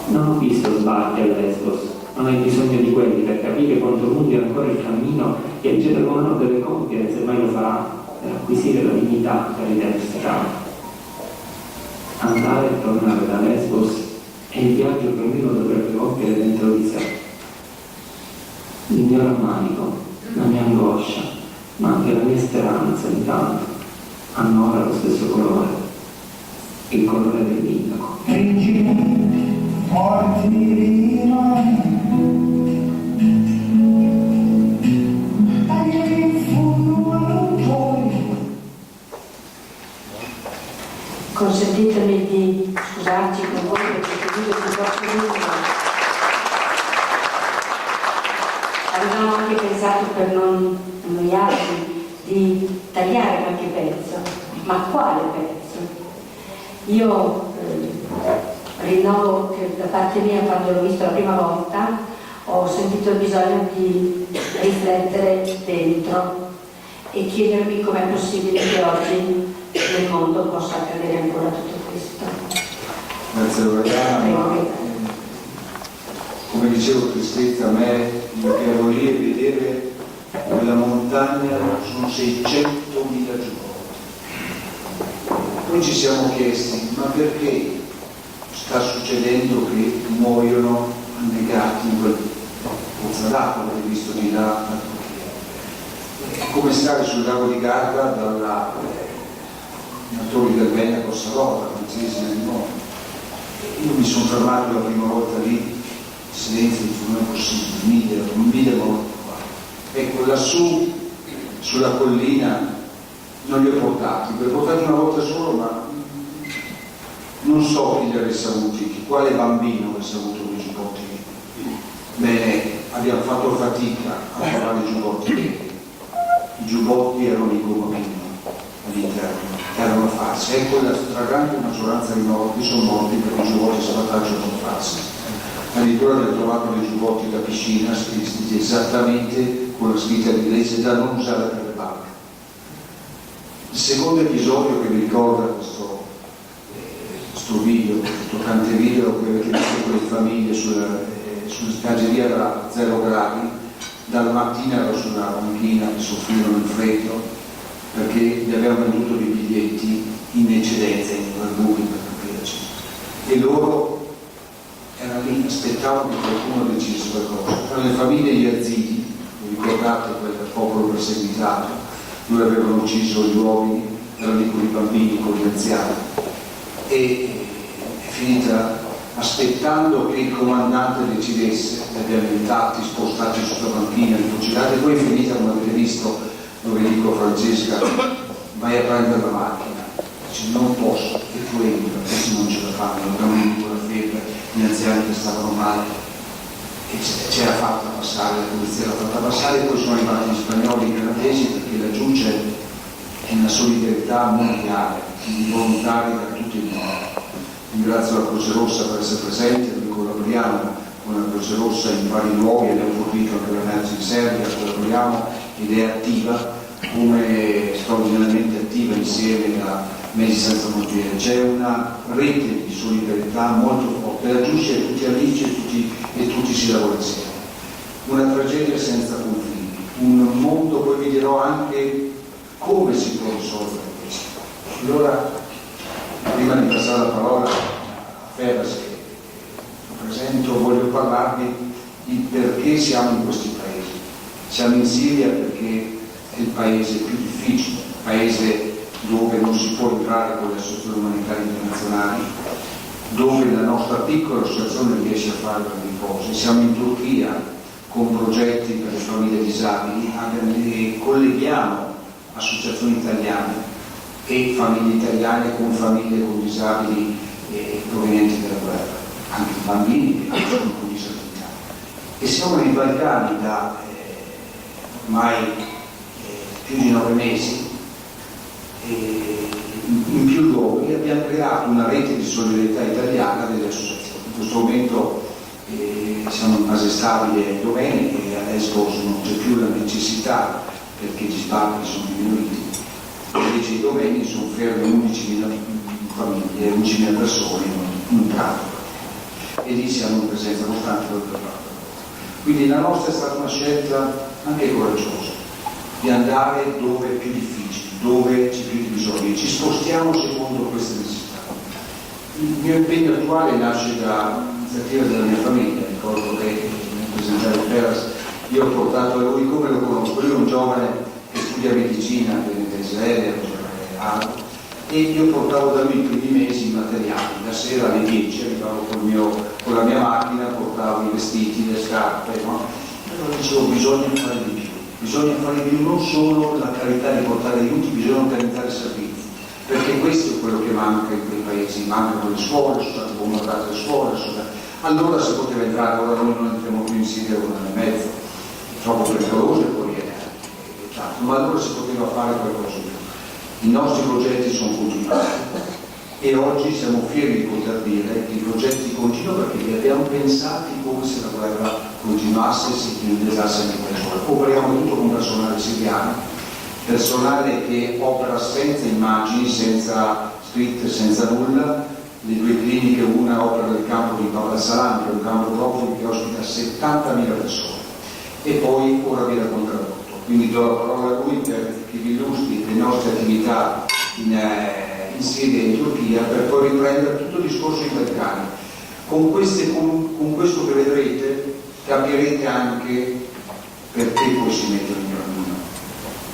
Non ho visto sbarchi a Lesbos, non hai bisogno di quelli per capire quanto lungo è ancora il cammino che il genere umano deve compiere, se mai lo farà, per acquisire la dignità per identificare. Andare e tornare da Lesbos è il viaggio che ognuno dovrebbe compiere dentro di sé. Il mio rammarico, la mia angoscia, ma anche la mia speranza intanto hanno ora lo stesso colore, il colore dell'indaco. Consentitemi di scusarci con voi perché il video è troppo lungo. Avevamo anche pensato, per non annoiarci, di tagliare qualche pezzo, ma quale pezzo? Io rinnovo che da parte mia, quando l'ho visto la prima volta, ho sentito il bisogno di riflettere dentro e chiedermi com'è possibile che oggi nel mondo possa accadere ancora tutto questo. Grazie Lorena. Come dicevo tristezza, a me io che ero lì e vedere quella montagna sono 600.000 giorni. Noi ci siamo chiesti, ma perché sta succedendo che muoiono annegati in quel pozzo d'acqua che hai visto di là? È come stare sul lago di Garda dalla Torri del Bene a Cossarota, francesi nel mondo. Io mi sono fermato la prima volta lì, in silenzio, non è possibile, 1000 morti qua. Ecco, lassù, sulla collina, non li ho portati una volta solo, ma non so chi li avesse avuti, quale bambino avesse avuto quei supporti. Bene, abbiamo fatto fatica a trovare i giubbotti veri. I giubbotti erano di gomma all'interno, erano falsi. Ecco, la stragrande maggioranza dei morti sono morti perché i giubbotti salvataggio sono falsi. Addirittura abbiamo trovato dei giubbotti da piscina scritti esattamente con la scritta in inglese da non usare per le barche. Il secondo episodio che mi ricorda questo video, questo toccante video che avete visto con le famiglie sulla spiaggeria da 0 gradi, dalla mattina ero sulla banchina che soffrirono il freddo perché gli avevano venduto dei biglietti in eccedenza, in buchi per capirci, e loro erano lì, aspettavano che qualcuno decidesse qualcosa. Erano le famiglie Yazidi, vi ricordate quel popolo perseguitato, dove avevano ucciso gli uomini, erano lì con i bambini, con gli anziani, e è finita aspettando che il comandante decidesse, li abbiamo aiutati, spostati sulla banchina, fucilati, e poi è finita, come avete visto, dove dico Francesca, vai a prendere la macchina, dice non posso, e tu entri, perché non ce la fanno, abbiamo avuto la febbre, gli anziani che stavano male, e ce l'ha fatta passare, la polizia l'ha fatta passare, e poi sono arrivati gli spagnoli, i canadesi, perché laggiù c'è una solidarietà mondiale, di volontari da tutti i mondi. Ringrazio la Croce Rossa per essere presente, noi collaboriamo con la Croce Rossa in vari luoghi, abbiamo fornito anche l'emergenza in Serbia, collaboriamo ed è attiva, come straordinariamente attiva insieme a Mesi Senza Frontiere. C'è una rete di solidarietà molto forte, laggiù c'è tutti amici e tutti si lavora insieme. Una tragedia senza confini, un mondo, poi vi dirò anche come si può risolvere questo. Allora, prima di passare la parola a Febas, che presento, voglio parlarvi di perché siamo in questi paesi. Siamo in Siria perché è il paese più difficile, il paese dove non si può entrare con le associazioni umanitarie internazionali, dove la nostra piccola associazione riesce a fare grandi cose. Siamo in Turchia con progetti per le famiglie disabili e colleghiamo associazioni italiane e famiglie italiane con famiglie con disabili provenienti dalla guerra, anche bambini che sono con disabilità. E siamo nei Balcani da ormai più di 9 mesi, in più luoghi abbiamo creato una rete di solidarietà italiana delle associazioni. In questo momento siamo in fase stabile a Domenico e a Lesbos non c'è più la necessità perché gli sbarchi sono diminuiti. Invece i domeni sono ferme 11.000 famiglie, 11.000 persone in un tratto, e lì siamo in presenza costante del parlato. Quindi la nostra è stata una scelta anche coraggiosa di andare dove è più difficile, dove c'è più bisogno, e ci spostiamo secondo queste necessità. Il mio impegno attuale nasce da iniziativa della mia famiglia. Ricordo che nel presentare Peras io ho portato a lui, come lo conosco, lui è un giovane che studia medicina da Israele, e io portavo da lui i primi mesi i materiali, la sera alle 10 arrivavo con la mia macchina, portavo i vestiti, le scarpe, no? Allora dicevo bisogna fare di più, non solo la carità di portare aiuti, bisogna organizzare servizi, perché questo è quello che manca in quei paesi, mancano le scuole, sono state bombardate le scuole, allora si poteva entrare, ora noi non entriamo più in Siria con 1 anno e mezzo, troppo pericoloso e poi ma allora si poteva fare qualcosa di più. I nostri progetti sono continuati e oggi siamo fieri di poter dire che i progetti continuano perché li abbiamo pensati come se la guerra continuasse e si finalizzasse anche per noi. Operiamo tutto con personale siriano, personale che opera senza immagini, senza scritte, senza nulla. Le 2 cliniche, una opera nel campo di Bab al-Salam, che è un campo profughi che ospita 70.000 persone, e poi ora vi racconterò tutto. Quindi do la parola a lui per che vi illustri le nostre attività in Siria e in Turchia, per poi riprendere tutto il discorso in Balcani. Con questo che vedrete capirete anche perché poi si mette in cammino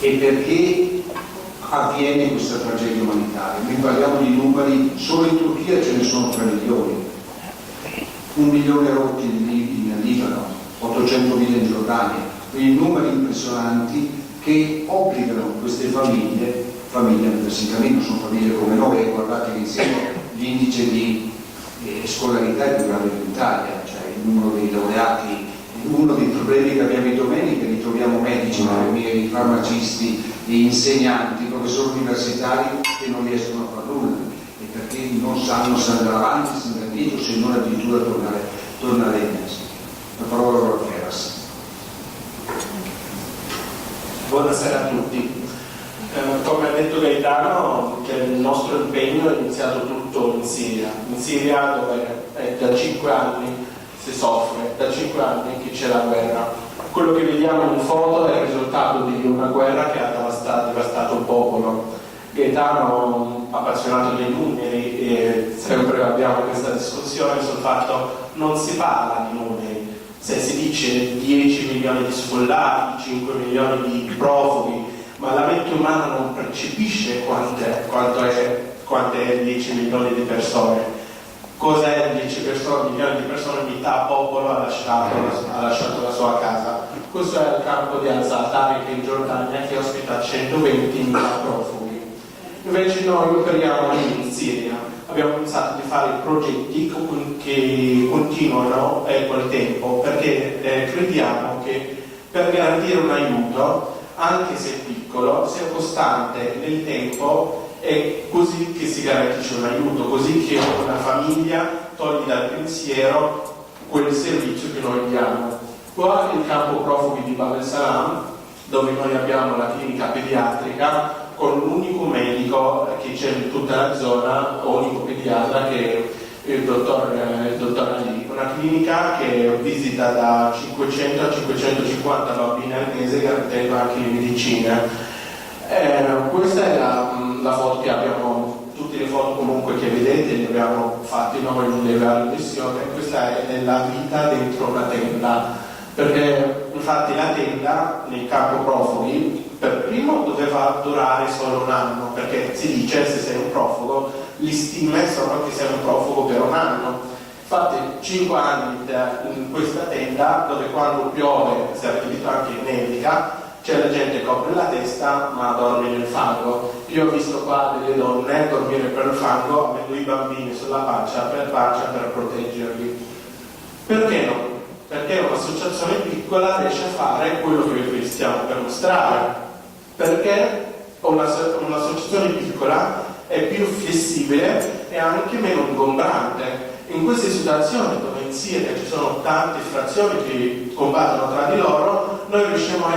e perché avviene questa tragedia umanitaria. Qui parliamo di numeri, solo in Turchia ce ne sono 3 milioni, 1 milione rotti in Libano, 800.000 in Giordania, quindi numeri impressionanti che obbligano queste famiglie a mettersi in cammino. Sono famiglie come noi, e guardate che insieme l'indice di scolarità è più grande dell'Italia, cioè il numero dei laureati uno dei problemi che abbiamo i domeni è che ritroviamo medici, farmacisti, insegnanti, professori universitari che non riescono a fare nulla, e perché non sanno se andare avanti, se andare dietro, se non addirittura tornare indietro. La parola a Feras. Buonasera a tutti. Come ha detto Gaetano, il nostro impegno è iniziato tutto in Siria dove da 5 anni si soffre, da 5 anni che c'è la guerra. Quello che vediamo in foto è il risultato di una guerra che ha devastato il popolo. Gaetano, appassionato dei numeri, e sempre abbiamo questa discussione sul fatto che non si parla di numeri. Se si dice 10 milioni di sfollati, 5 milioni di profughi, ma la mente umana non percepisce quanto è 10 milioni di persone. Cos'è 10 milioni di persone? Metà popolo ha lasciato la sua casa. Questo è il campo di Al-Zaatari, che in Giordania, che ospita 120.000 profughi. Invece noi operiamo in Siria. Abbiamo pensato di fare progetti che continuano col tempo, perché crediamo che per garantire un aiuto, anche se piccolo, sia costante nel tempo, è così che si garantisce un aiuto, così che una famiglia toglie dal pensiero quel servizio che noi diamo. Qua il campo profughi di Bab el-Salam, dove noi abbiamo la clinica pediatrica con l'unico medico che c'è in tutta la zona, unico pediatra, che è il dottor Ali. Una clinica che visita da 500 a 550 bambini al mese, garantendo anche le medicine. Questa è la foto che abbiamo, tutte le foto comunque che vedete le abbiamo fatte noi nelle varie missioni. Questa è la vita dentro una tenda, perché infatti la tenda nel campo profughi per primo doveva durare solo un anno, perché si dice se sei un profugo, le stime sono che sei un profugo per un anno. Infatti 5 anni in questa tenda, dove quando piove, se avete visto anche nevica, c'è la gente che copre la testa ma dorme nel fango. Io ho visto qua delle donne dormire per il fango avendo i bambini sulla pancia per proteggerli. Perché no? Perché un'associazione piccola riesce a fare quello che vi stiamo per mostrare. Perché un'associazione piccola è più flessibile e anche meno ingombrante. In queste situazioni dove in Siria ci sono tante frazioni che combattono tra di loro, noi riusciamo a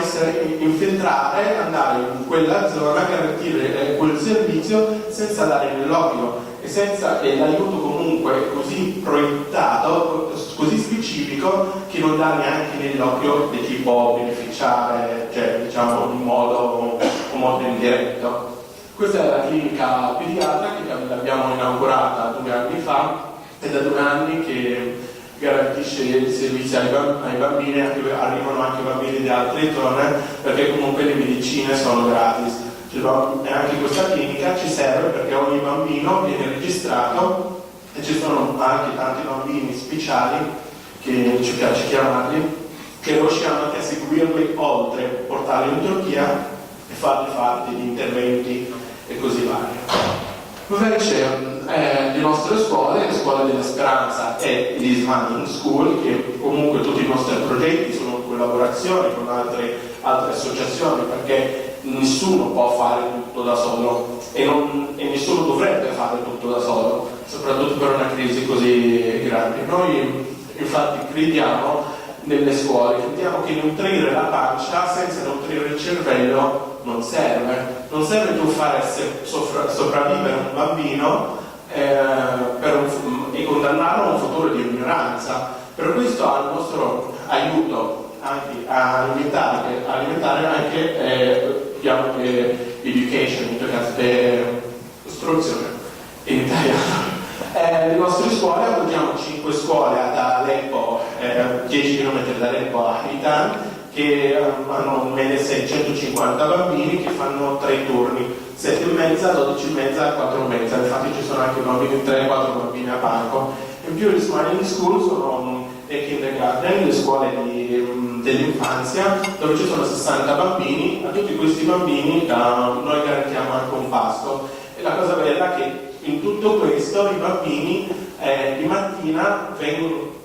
infiltrare, andare in quella zona, garantire quel servizio senza dare nell'occhio e l'aiuto comunque così proiettato, così specifico, che non dà neanche nell'occhio di chi può beneficiare, cioè diciamo in modo indiretto. Questa è la clinica pediatrica che l'abbiamo inaugurata 2 anni fa, è da 2 anni che garantisce il servizio ai bambini, arrivano anche bambini di altre zone, perché comunque le medicine sono gratis. E anche questa clinica ci serve perché ogni bambino viene registrato e ci sono anche tanti bambini speciali, che ci piace chiamarli, che riusciamo anche a seguirli oltre, portarli in Turchia e farli fare degli interventi e così via. Invece le nostre scuole, la Scuola della Speranza e l'Ismaning School, che comunque tutti i nostri progetti sono in collaborazione con altre associazioni, perché nessuno può fare tutto da solo e nessuno dovrebbe fare tutto da solo, soprattutto per una crisi così grande. Noi infatti crediamo nelle scuole, crediamo che nutrire la pancia senza nutrire il cervello non serve. Non serve tu fare sopravvivere un bambino e condannarlo a un futuro di ignoranza. Per questo al nostro aiuto anche a alimentare anche education, istruzione in italiano. Le nostre scuole, abbiamo 5 scuole da Aleppo, 10 km da Aleppo a Hitan, che hanno in media 650 bambini che fanno 3 turni, 7,5, 12,5, 4,5. Infatti ci sono anche bambini, 3-4 bambini a banco. In più le Smiling School sono le kindergarten, le scuole dell'infanzia, dove ci sono 60 bambini. A tutti questi bambini noi garantiamo anche un pasto. E la cosa bella è che in tutto questo i bambini di mattina vengono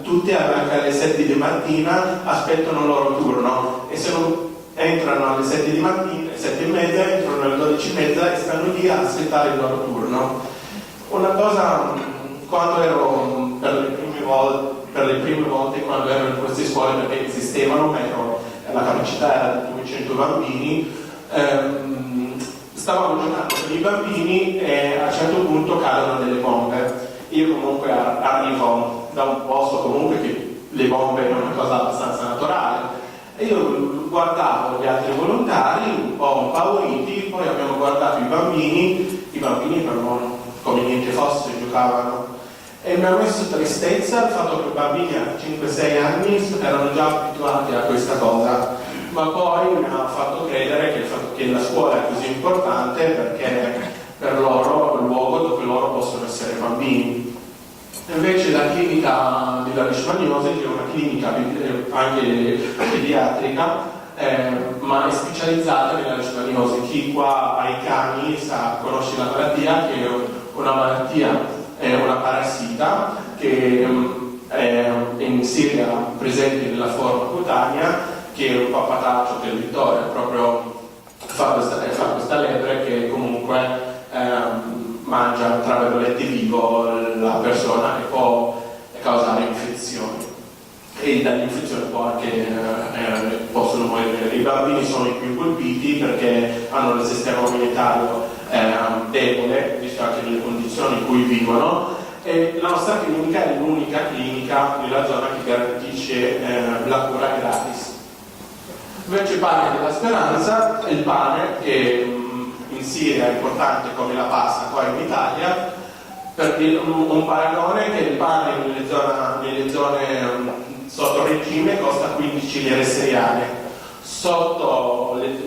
tutti anche alle 7 di mattina, aspettano il loro turno, e se non entrano alle 7 di mattina, 7 e mezza, entrano alle 12 e mezza e stanno lì a aspettare il loro turno. Una cosa, quando ero per le prime volte quando ero in queste scuole, perché esistevano meno, la capacità era di 200 bambini, stavamo giocando con i bambini e a un certo punto cadono delle bombe. Io comunque arrivo da un posto comunque che le bombe è una cosa abbastanza naturale, e io guardavo gli altri volontari un po' impauriti, poi abbiamo guardato i bambini per non come niente fosse giocavano, e mi ha messo tristezza il fatto che i bambini a 5-6 anni erano già abituati a questa cosa, ma poi mi ha fatto credere che il fatto che la scuola è così importante perché per loro è il luogo dove loro possono essere bambini. Invece la clinica della leishmaniose, che è una clinica anche pediatrica, ma è specializzata nella leishmaniose. Chi qua ha i cani conosce la malattia, che è una malattia, è una parassita che è in Siria presente nella forma cutanea, che è un pappataggio che il Vittorio proprio fa questa lepre che comunque mangia tra virgolette vivo la persona e può causare infezioni, e dall'infezione possono morire. I bambini sono i più colpiti perché hanno il sistema immunitario debole, visto anche nelle condizioni in cui vivono, e la nostra clinica è l'unica clinica nella zona che garantisce la cura gratis. Invece il pane della speranza è il pane che in Siria è importante come la pasta qua in Italia, perché un paragone che il pane nelle zone sotto regime costa 15 lire seriane,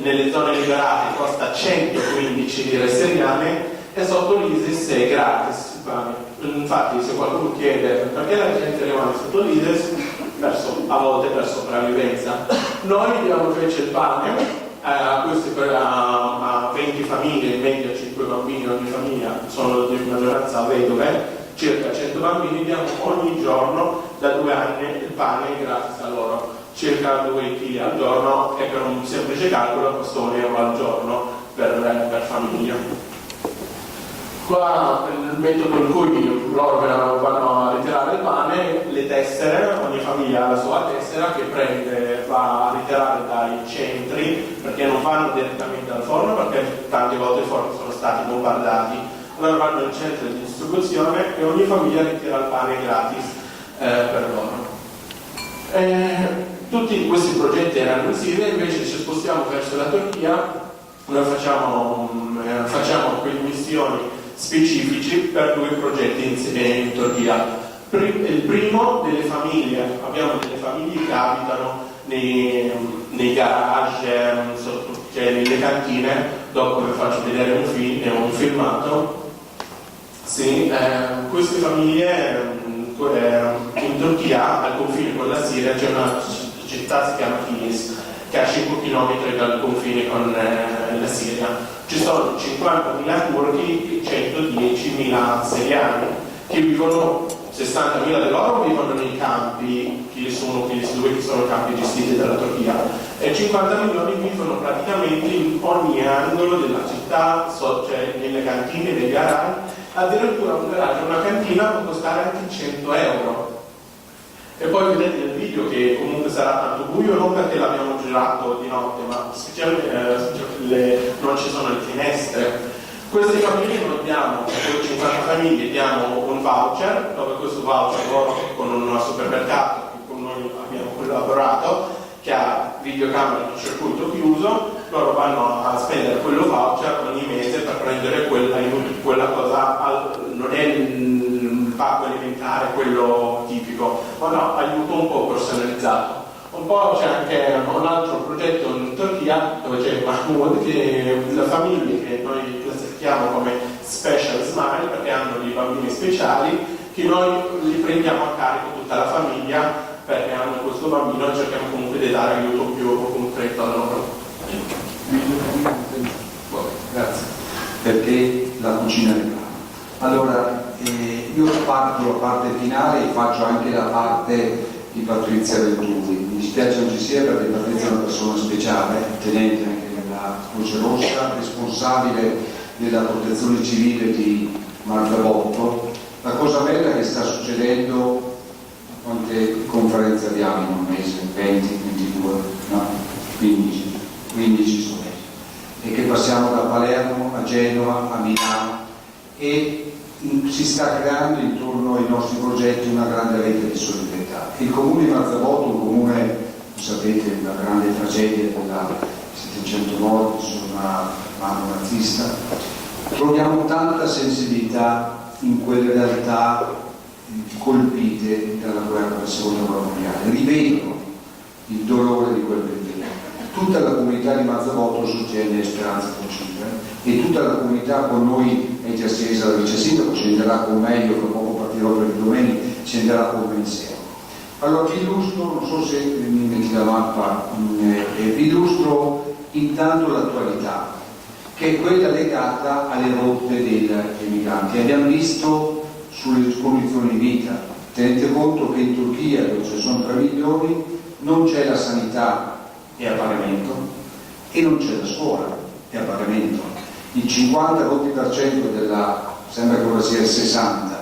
nelle zone liberate costa 115 lire seriane, e sotto l'ISIS è gratis il pane. Infatti se qualcuno chiede perché la gente rimane sotto l'ISIS, a volte per sopravvivenza. Noi diamo invece il pane a 20 famiglie, in media 5 bambini ogni famiglia, sono di maggioranza vedove, circa 100 bambini, diamo ogni giorno da 2 anni il pane gratis a loro, circa 2 kg al giorno, e per un semplice calcolo costa €1 al giorno per famiglia. Qua il metodo in cui loro vanno a ritirare il pane, le tessere, ogni famiglia ha la sua tessera che va a ritirare dai centri, perché non vanno direttamente al forno, perché tante volte i forni sono stati bombardati. Allora vanno in centro di distribuzione e ogni famiglia ritira il pane gratis per loro. Tutti questi progetti erano in Siria, invece ci spostiamo verso la Turchia. Noi facciamo quelle missioni specifici per 2 progetti in Turchia. Il primo delle famiglie, abbiamo delle famiglie che abitano nei garage, cioè nelle cantine. Dopo vi faccio vedere un filmato. Sì, queste famiglie in Turchia, al confine con la Siria, c'è una città, si chiama Kilis, che ha 5 km dal confine con la Siria. Ci sono 50.000 turchi e 110.000 siriani che vivono, 60.000 di loro vivono nei campi, che sono campi gestiti dalla Turchia, e 50 milioni vivono praticamente in ogni angolo della città, cioè nelle cantine, nei garage. Addirittura un garage, una cantina può costare anche 100 euro. E poi vedete nel video che comunque sarà tanto buio, non perché l'abbiamo girato di notte, ma non ci sono le finestre. Queste famiglie noi diamo, per 50 famiglie diamo un voucher, dove questo voucher loro con un supermercato che con noi abbiamo collaborato, che ha videocamera di circuito chiuso, loro vanno a spendere quello voucher ogni mese per prendere quella cosa, non è il pacco alimentare quello tipico, ma no, aiuto un po' personalizzato. Un po' c'è anche un altro progetto in Turchia dove c'è Mahmoud, che la famiglia che noi classifichiamo come Special Smile, perché hanno dei bambini speciali, che noi li prendiamo a carico tutta la famiglia, perché hanno questo bambino e cerchiamo comunque di dare aiuto più concreto a loro. Grazie. Perché la cucina regala. Allora, io faccio anche la parte di Patrizia Venturi. Mi dispiace non ci sia perché Patrizia è una persona speciale, tenente anche della Croce Rossa, responsabile della protezione civile di Marzabotto. La cosa bella che sta succedendo, quante conferenze abbiamo in un mese? 20, 22, no? 15 sono mesi. E che passiamo da Palermo a Genova, a Milano, e si sta creando intorno ai nostri progetti una grande rete di solidarietà. Il comune di Marzabotto, un comune, sapete, la grande tragedia della 700 morti su una mano nazista, troviamo tanta sensibilità in quelle realtà colpite dalla guerra della seconda guerra mondiale, rivedono il dolore di quel periodo. Tutta la comunità di Marzabotto sostiene Speranza Fucile e tutta la comunità con noi è già scesa dal vice sindaco, scenderà con me, io fra poco partirò per i domeni, scenderà con me insieme. Allora vi illustro, non so se mi metti la mappa, vi illustro intanto l'attualità, che è quella legata alle rotte dei migranti. Abbiamo visto sulle condizioni di vita, tenete conto che in Turchia, dove ci sono 3 milioni, non c'è la sanità e a pagamento, e non c'è la scuola e a pagamento. Il 50% della, sembra che ora sia il 60%,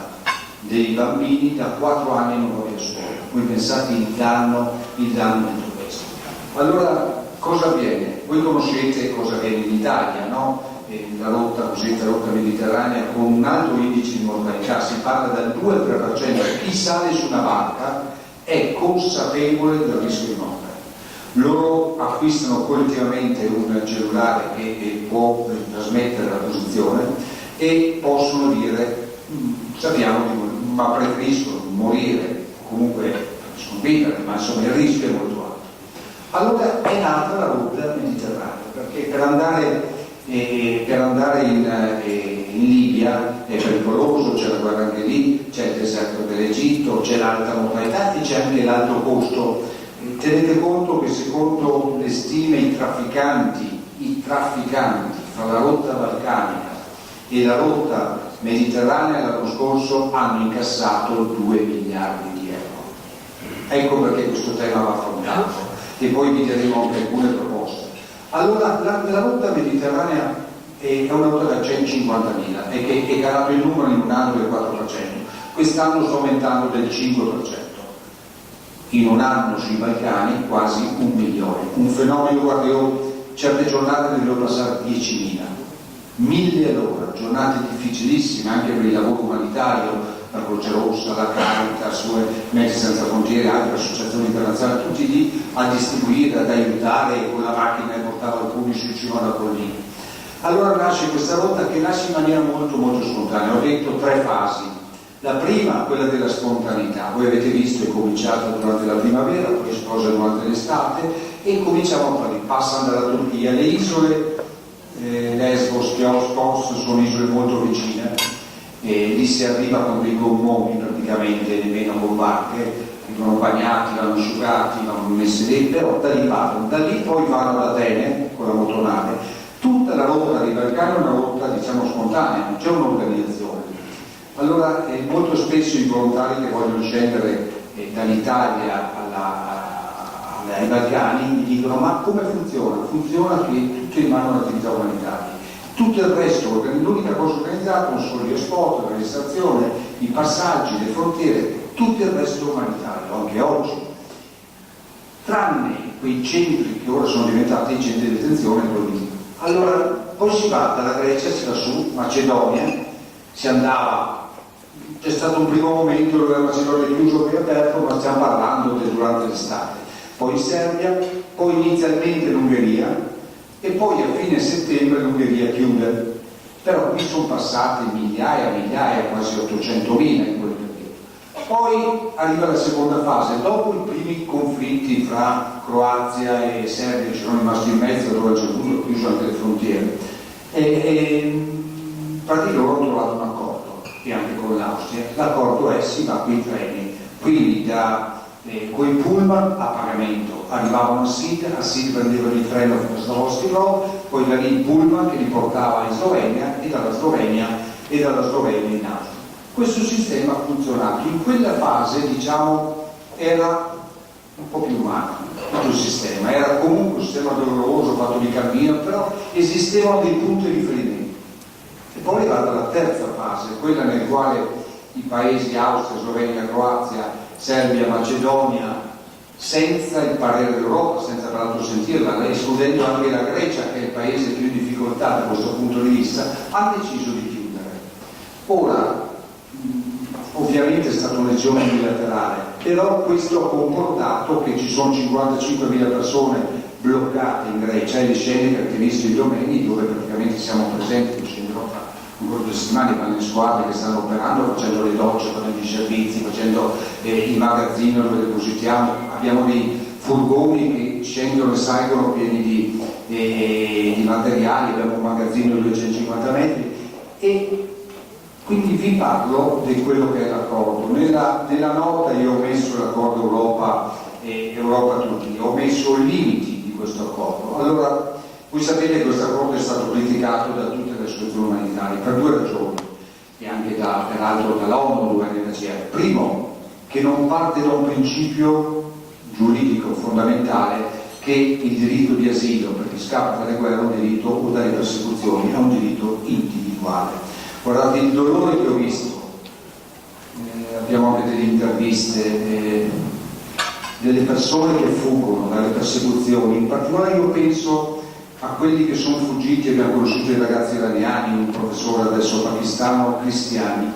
dei bambini da 4 anni non vanno a scuola. Voi pensate il danno di tutto questo. Allora cosa avviene? Voi conoscete cosa avviene in Italia, no? La rotta cosiddetta rotta mediterranea con un alto indice di mortalità, si parla dal 2 al 3%. Chi sale su una barca è consapevole del rischio di morte. Loro acquistano collettivamente un cellulare che può trasmettere la posizione e possono dire sappiamo di morire, ma preferiscono morire, comunque sconfiggere, ma insomma il rischio è molto alto. Allora è nata la rotta mediterranea, perché per andare in Libia è pericoloso, c'è la guerra anche lì, c'è il deserto dell'Egitto, c'è l'alta mortalità e c'è anche l'alto costo. Tenete conto che secondo le stime i trafficanti fra la rotta balcanica e la rotta mediterranea l'anno scorso hanno incassato 2 miliardi di euro. Ecco perché questo tema va affrontato e poi vi daremo anche alcune proposte. Allora la rotta mediterranea è una rotta da 150.000 e che è calato il numero in un anno del 4%. Quest'anno sta aumentando del 5%. In un anno sui Balcani quasi 1 milione. Un fenomeno, guarda, io certe giornate ne devo passare 10.000. 1000 all'ora, giornate difficilissime anche per il lavoro umanitario, la Croce Rossa, la Caritas, Medici Senza Frontiere, altre associazioni internazionali, tutti lì a distribuire, ad aiutare con la macchina che portava alcuni su cima alla collina. Allora nasce questa rotta che nasce in maniera molto molto spontanea. Ho detto 3 fasi. La prima, quella della spontaneità, voi avete visto è cominciata durante la primavera, poi esplosa durante l'estate e cominciamo a fare, passano dalla Turchia, le isole Lesbos, Chios sono isole molto vicine, lì si arriva con dei gommoni praticamente, nemmeno con barche, vengono bagnati, vanno asciugati, vanno messi lì, però da lì partono, da lì poi vanno ad Atene con la motonave. Tutta la rotta dei Balcani è una rotta diciamo spontanea, non c'è un'organizzazione. Allora molto spesso i volontari che vogliono scendere dall'Italia ai Balcani mi dicono ma come funziona? Funziona che tutti rimangono attività umanitarie. Tutto il resto, l'unica cosa organizzata sono gli spot, la registrazione, i passaggi, le frontiere, tutto il resto è umanitario, anche oggi. Tranne quei centri che ora sono diventati i centri di detenzione lì. Allora poi si va dalla Grecia, si va su, Macedonia, si andava. C'è stato un primo momento dove la Macedonia è chiuso e aperto, ma stiamo parlando durante l'estate. Poi in Serbia, poi inizialmente l'Ungheria e poi a fine settembre l'Ungheria chiude. Però qui sono passate migliaia, quasi 800.000 in quel periodo. Poi arriva la seconda fase, dopo i primi conflitti fra Croazia e Serbia che ci sono rimasti in mezzo, dove c'è chiuso anche le frontiere. Infatti loro hanno trovato un accordo. E anche con l'Austria, l'accordo è si va con i treni, quindi con i pullman a pagamento, arrivavano a Sid prendevano il treno fino a Slavonski Brod, poi da lì il pullman che li portava in Slovenia e dalla Slovenia in Austria. Questo sistema ha funzionato. In quella fase, diciamo, era un po' più umano tutto il sistema, era comunque un sistema doloroso, fatto di cammino, però esistevano dei punti di riferimento. E poi è arrivata la terza fase, quella nel quale i paesi Austria, Slovenia, Croazia, Serbia, Macedonia, senza il parere dell'Europa, senza peraltro sentirla, escludendo anche la Grecia, che è il paese più in difficoltà da questo punto di vista, ha deciso di chiudere. Ora, ovviamente è stata una decisione unilaterale, però questo ha comportato che ci sono 55.000 persone bloccate in Grecia, e le scene che avete visto in domeni, dove praticamente siamo presenti, lo scenderò fra un po' di settimane, vanno in squadre che stanno operando, facendo le docce, facendo i servizi, facendo i magazzini dove depositiamo, abbiamo dei furgoni che scendono e salgono pieni di materiali, abbiamo un magazzino di 250 metri, e quindi vi parlo di quello che è l'accordo. Nella nota io ho messo l'accordo Europa-Turchia, ho messo i limiti di questo accordo. Allora, voi sapete che questo accordo è stato criticato da tutte le associazioni umanitarie per due ragioni, e anche peraltro dall'ONU, dall'UNHCR. Primo, che non parte da un principio giuridico fondamentale, che il diritto di asilo per chi scappa dalle guerre è un diritto, o dalle persecuzioni, è un diritto individuale. Guardate il dolore che ho visto, abbiamo anche delle interviste delle persone che fuggono dalle persecuzioni, in particolare io penso a quelli che sono fuggiti, abbiamo conosciuto i ragazzi iraniani, un professore adesso pakistano, cristiani,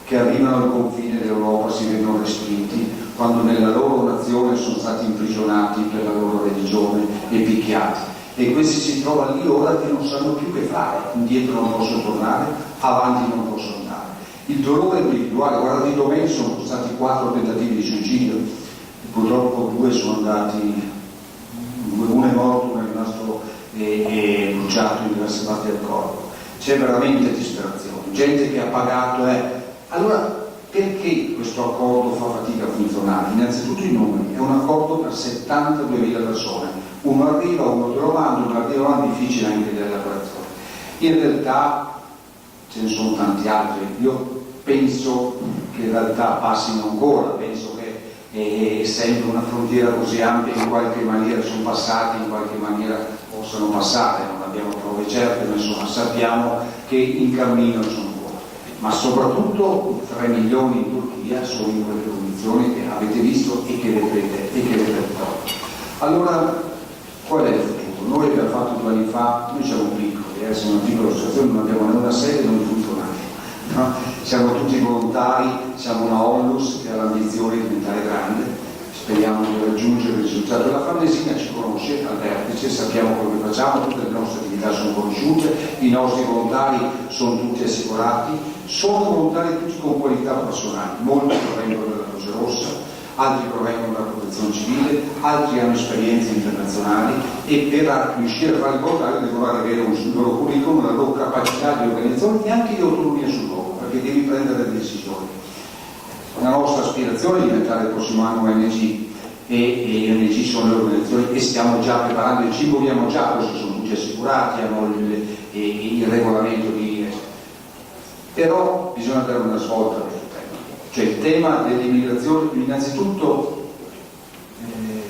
che arrivano al confine dell'Europa, si vedono respinti, quando nella loro nazione sono stati imprigionati per la loro religione e picchiati. E questi si trovano lì ora che non sanno più che fare, indietro non possono tornare, avanti non possono andare. Il dolore individuale, guardate i domeni, sono stati 4 tentativi di suicidio, purtroppo 2 sono andati, uno è morto, uno è rimasto bruciato in diverse parti del corpo. C'è veramente disperazione, gente che ha pagato. Allora, perché questo accordo fa fatica a funzionare? Innanzitutto i numeri, è un accordo per 72.000 persone. Uno arriva, uno te lo manda, uno arriva, difficile anche l'elaborazione. In realtà ce ne sono tanti altri. Io penso che in realtà passino ancora, penso che essendo una frontiera così ampia in qualche maniera sono passati, in qualche maniera possano passare, non abbiamo prove certe, ma insomma sappiamo che in cammino sono ancora. Ma soprattutto 3 milioni in Turchia sono in quelle condizioni che avete visto e che vedrete dopo. Allora, qual è il futuro? Noi abbiamo fatto 2 anni fa, noi siamo piccoli, siamo una piccola associazione, non abbiamo né una sede, non funzionare. No? Siamo tutti volontari, siamo una onlus che ha l'ambizione di diventare grande, speriamo di raggiungere il risultato. La Farnesina ci conosce al vertice, sappiamo quello che facciamo, tutte le nostre attività sono conosciute, i nostri volontari sono tutti assicurati, sono volontari tutti con qualità personali, molti provengono dalla Croce Rossa, altri provengono dalla protezione civile, altri hanno esperienze internazionali, e per riuscire a fare il volontario devono avere un loro curriculum, la loro capacità di organizzazione e anche di autonomia sul luogo, perché devi prendere delle decisioni. La nostra aspirazione è diventare il prossimo anno ONG, e ONG sono le organizzazioni che stiamo già preparando, ci muoviamo già, questi sono tutti assicurati, hanno il regolamento di però bisogna dare una svolta a questo tema. Cioè il tema dell'immigrazione, innanzitutto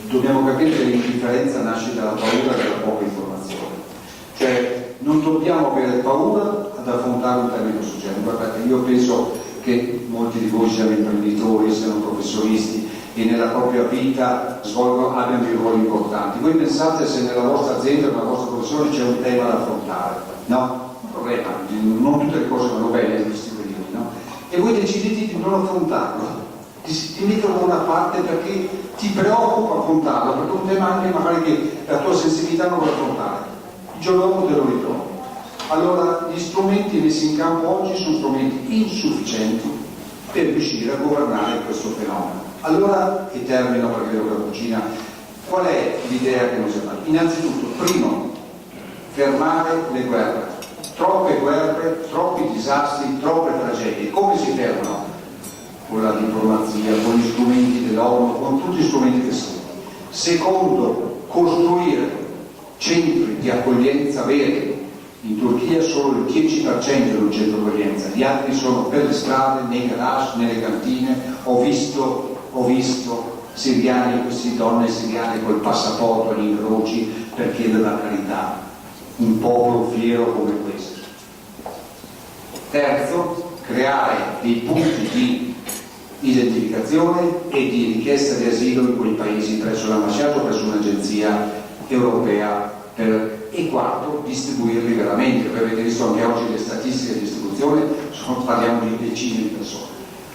dobbiamo capire che l'indifferenza nasce dalla paura e dalla poca informazione. Cioè non dobbiamo avere paura ad affrontare un tema di questo genere. Guardate, io penso che molti di voi siano imprenditori, siano professionisti e nella propria vita abbiano dei ruoli importanti. Voi pensate se nella vostra azienda, nella vostra professione c'è un tema da affrontare, no? Un problema, non tutte le cose vanno bene in questi periodi, no? E voi decidete di non affrontarlo, ti mettono da una parte perché ti preoccupa affrontarlo, perché è un tema anche magari che la tua sensibilità non vuole affrontare. Il giorno dopo te lo ritrovi. Allora gli strumenti messi in campo oggi sono strumenti insufficienti per riuscire a governare questo fenomeno. Allora, e termino perché vedo la cucina, qual è l'idea che noi abbiamo? Innanzitutto, primo, fermare le guerre. Troppe guerre, troppi disastri, troppe tragedie. Come si fermano? Con la diplomazia, con gli strumenti dell'ONU, con tutti gli strumenti che sono. Secondo, costruire centri di accoglienza veri, In Turchia solo il 10% è un centro accoglienza, gli altri sono per le strade, nei garage, nelle cantine. Ho visto siriani, queste donne siriane col passaporto agli incroci per chiedere la carità. Un popolo fiero come questo. Terzo, creare dei punti di identificazione e di richiesta di asilo in quei paesi presso l'ambasciata o presso un'agenzia europea. E quarto, distribuirli veramente. Voi avete visto anche oggi le statistiche di distribuzione, parliamo di decine di persone.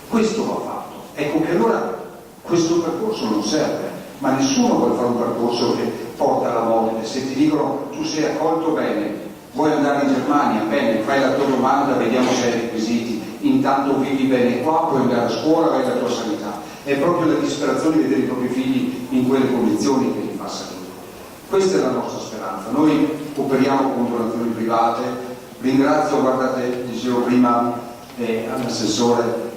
Questo va fatto. Ecco che allora questo percorso non serve, ma nessuno vuole fare un percorso che porta alla morte. Se ti dicono tu sei accolto bene, vuoi andare in Germania, bene, fai la tua domanda, vediamo se hai requisiti, intanto vivi bene qua, puoi andare a scuola, vai la tua sanità. È proprio la disperazione di vedere i propri figli in quelle condizioni che li fa salire. Questa è la nostra speranza. Noi operiamo con donazioni private. Ringrazio, guardate, dicevo prima all'assessore,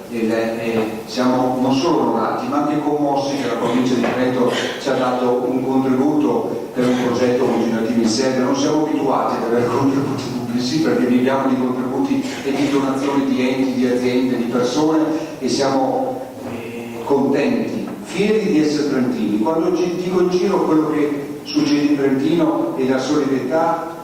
siamo non solo onorati ma anche commossi che la provincia di Trento ci ha dato un contributo per un progetto continuativo in Serbia. Non siamo abituati ad avere contributi pubblici perché viviamo di contributi e di donazioni di enti, di aziende, di persone, e siamo contenti, fieri di essere trentini. Quando dico in giro quello che succede in Trentino e la solidarietà,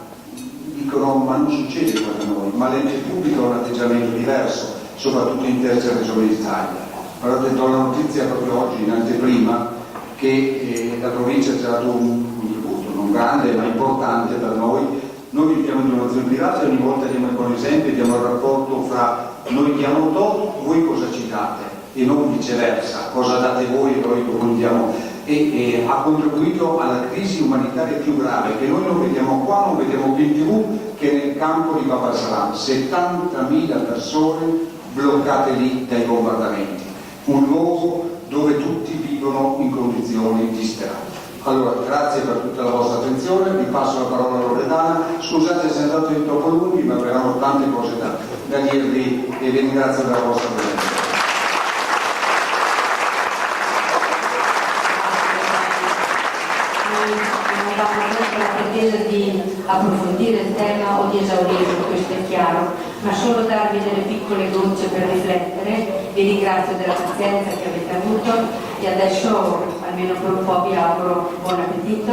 dicono ma non succede qua da noi, ma l'ente pubblico ha un atteggiamento diverso, soprattutto in terza regione d'Italia. Allora do la notizia proprio oggi in anteprima che la provincia ci ha dato un contributo non grande ma importante per noi. Noi viviamo in donazioni private, ogni volta diamo il buon esempio, diamo il rapporto fra noi diamo tot, voi cosa ci date, e non viceversa, cosa date voi e noi diamo. E ha contribuito alla crisi umanitaria più grave che noi non vediamo qua, non vediamo più in TV, che nel campo di Bab al-Salam. 70.000 persone bloccate lì dai bombardamenti, un luogo dove tutti vivono in condizioni disperate. Allora, grazie per tutta la vostra attenzione, vi passo la parola a Loredana. Scusate se è andato in troppo lunghi, ma avevamo tante cose da dirvi e vi ringrazio della vostra presenza. La pretesa di approfondire il tema o di esaurirlo, questo è chiaro, ma solo darvi delle piccole gocce per riflettere. Vi ringrazio della pazienza che avete avuto e adesso, almeno per un po', vi auguro buon appetito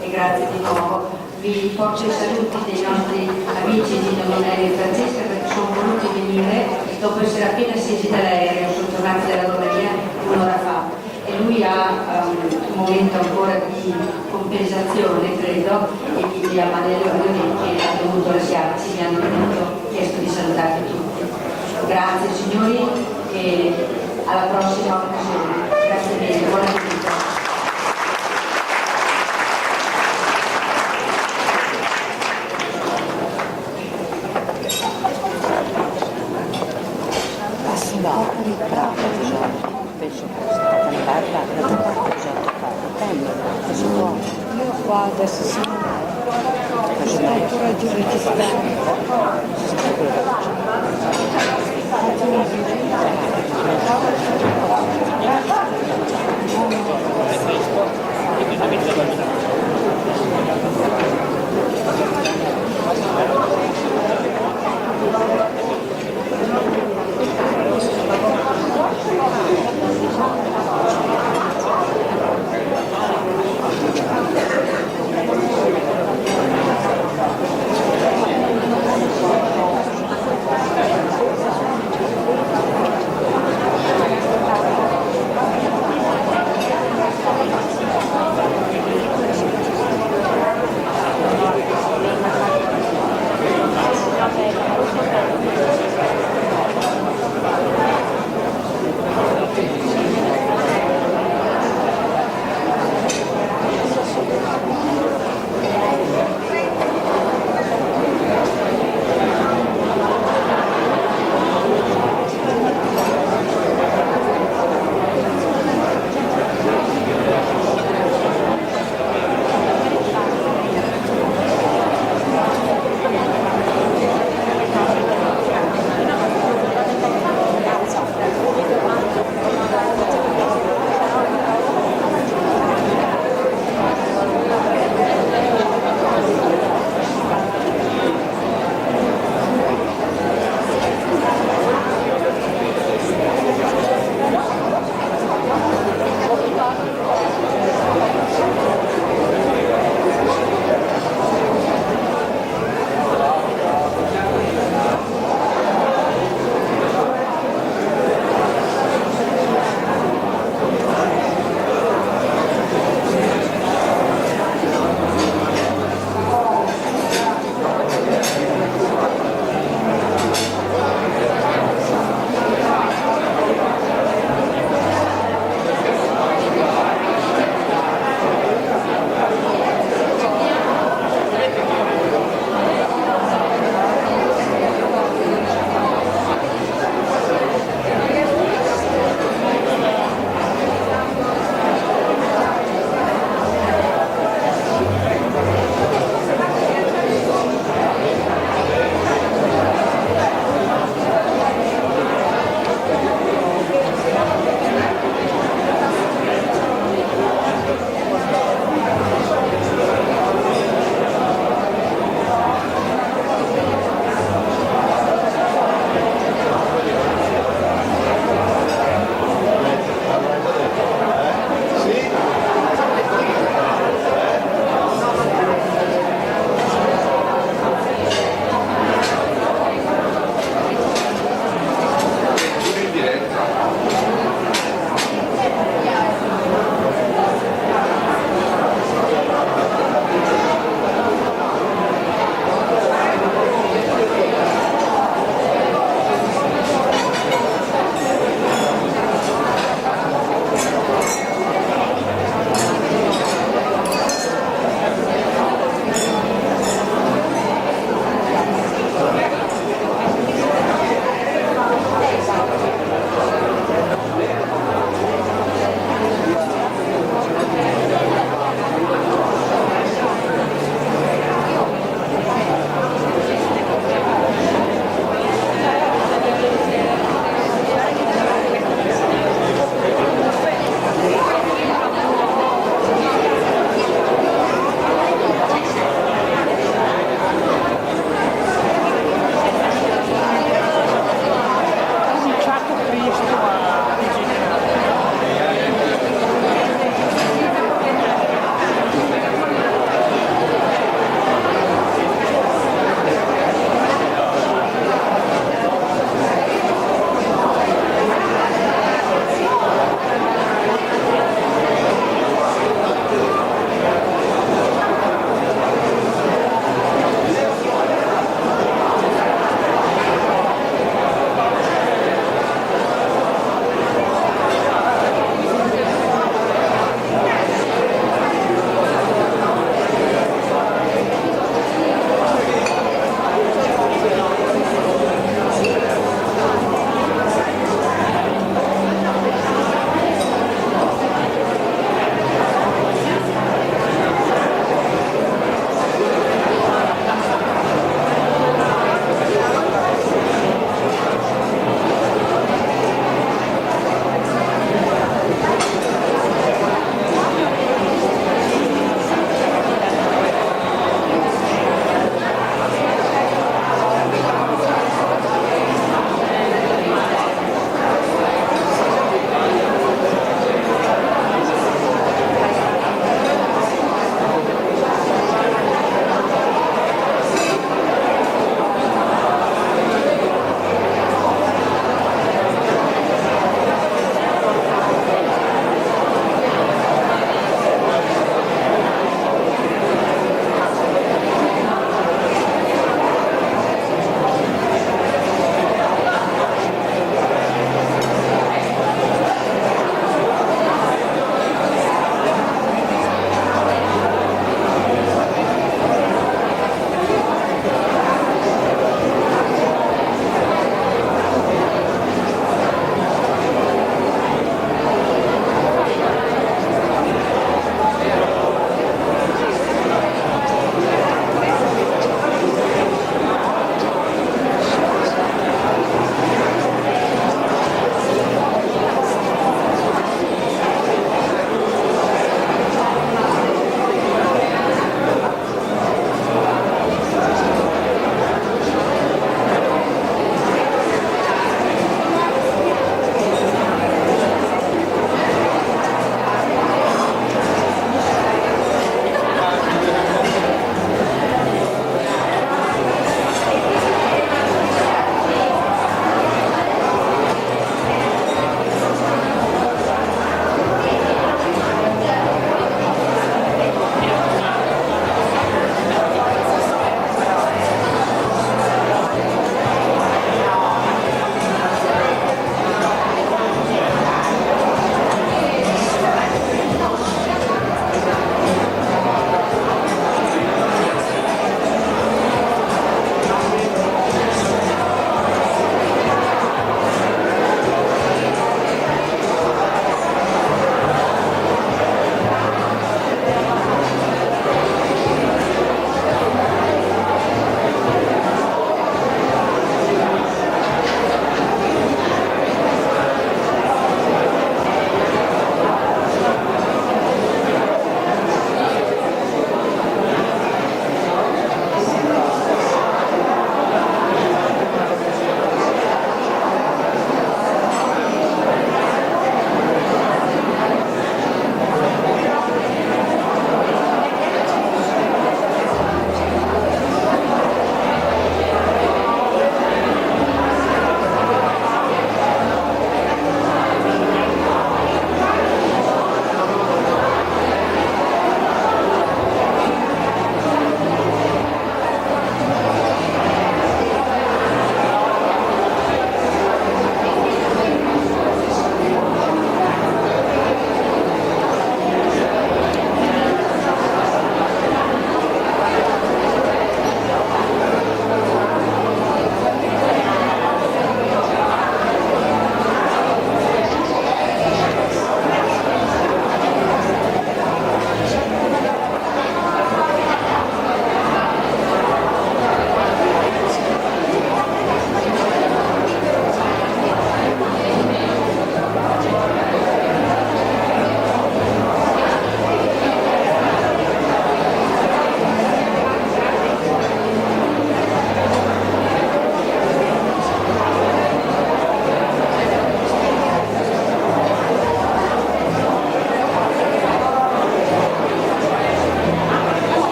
e grazie di nuovo. Vi porto i saluti dei nostri amici di Dominelli e Francesca perché sono voluti venire dopo essere appena scesi dall'aereo, sono tornati dalla Romania un'ora fa. E lui ha un momento ancora di compensazione, credo, e quindi a Manello che ha dovuto lasciarci, mi hanno chiesto di salutarvi tutti. Grazie signori e alla prossima occasione. Grazie mille, buon appetito. Qua adesso si sta ancora di registrare.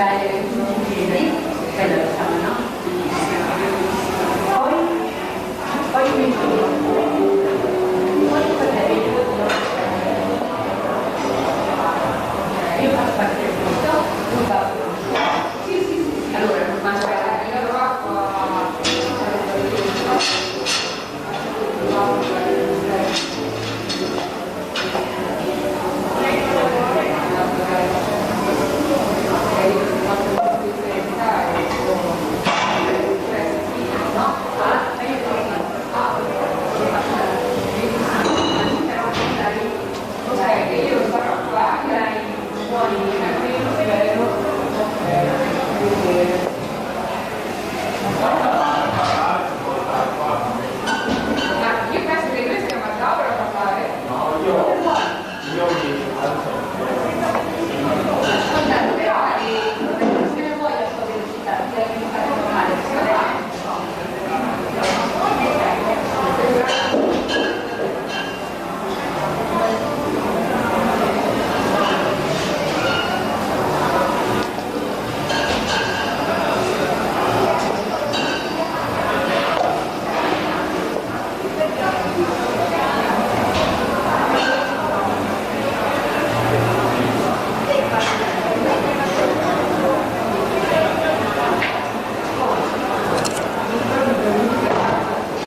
stare tutti in piedi, quella la facciamo, no? Poi mi poi potete io faccio parte del punto, tu faccio. Sì. Allora, non faccio io sarò qua, dai, fuori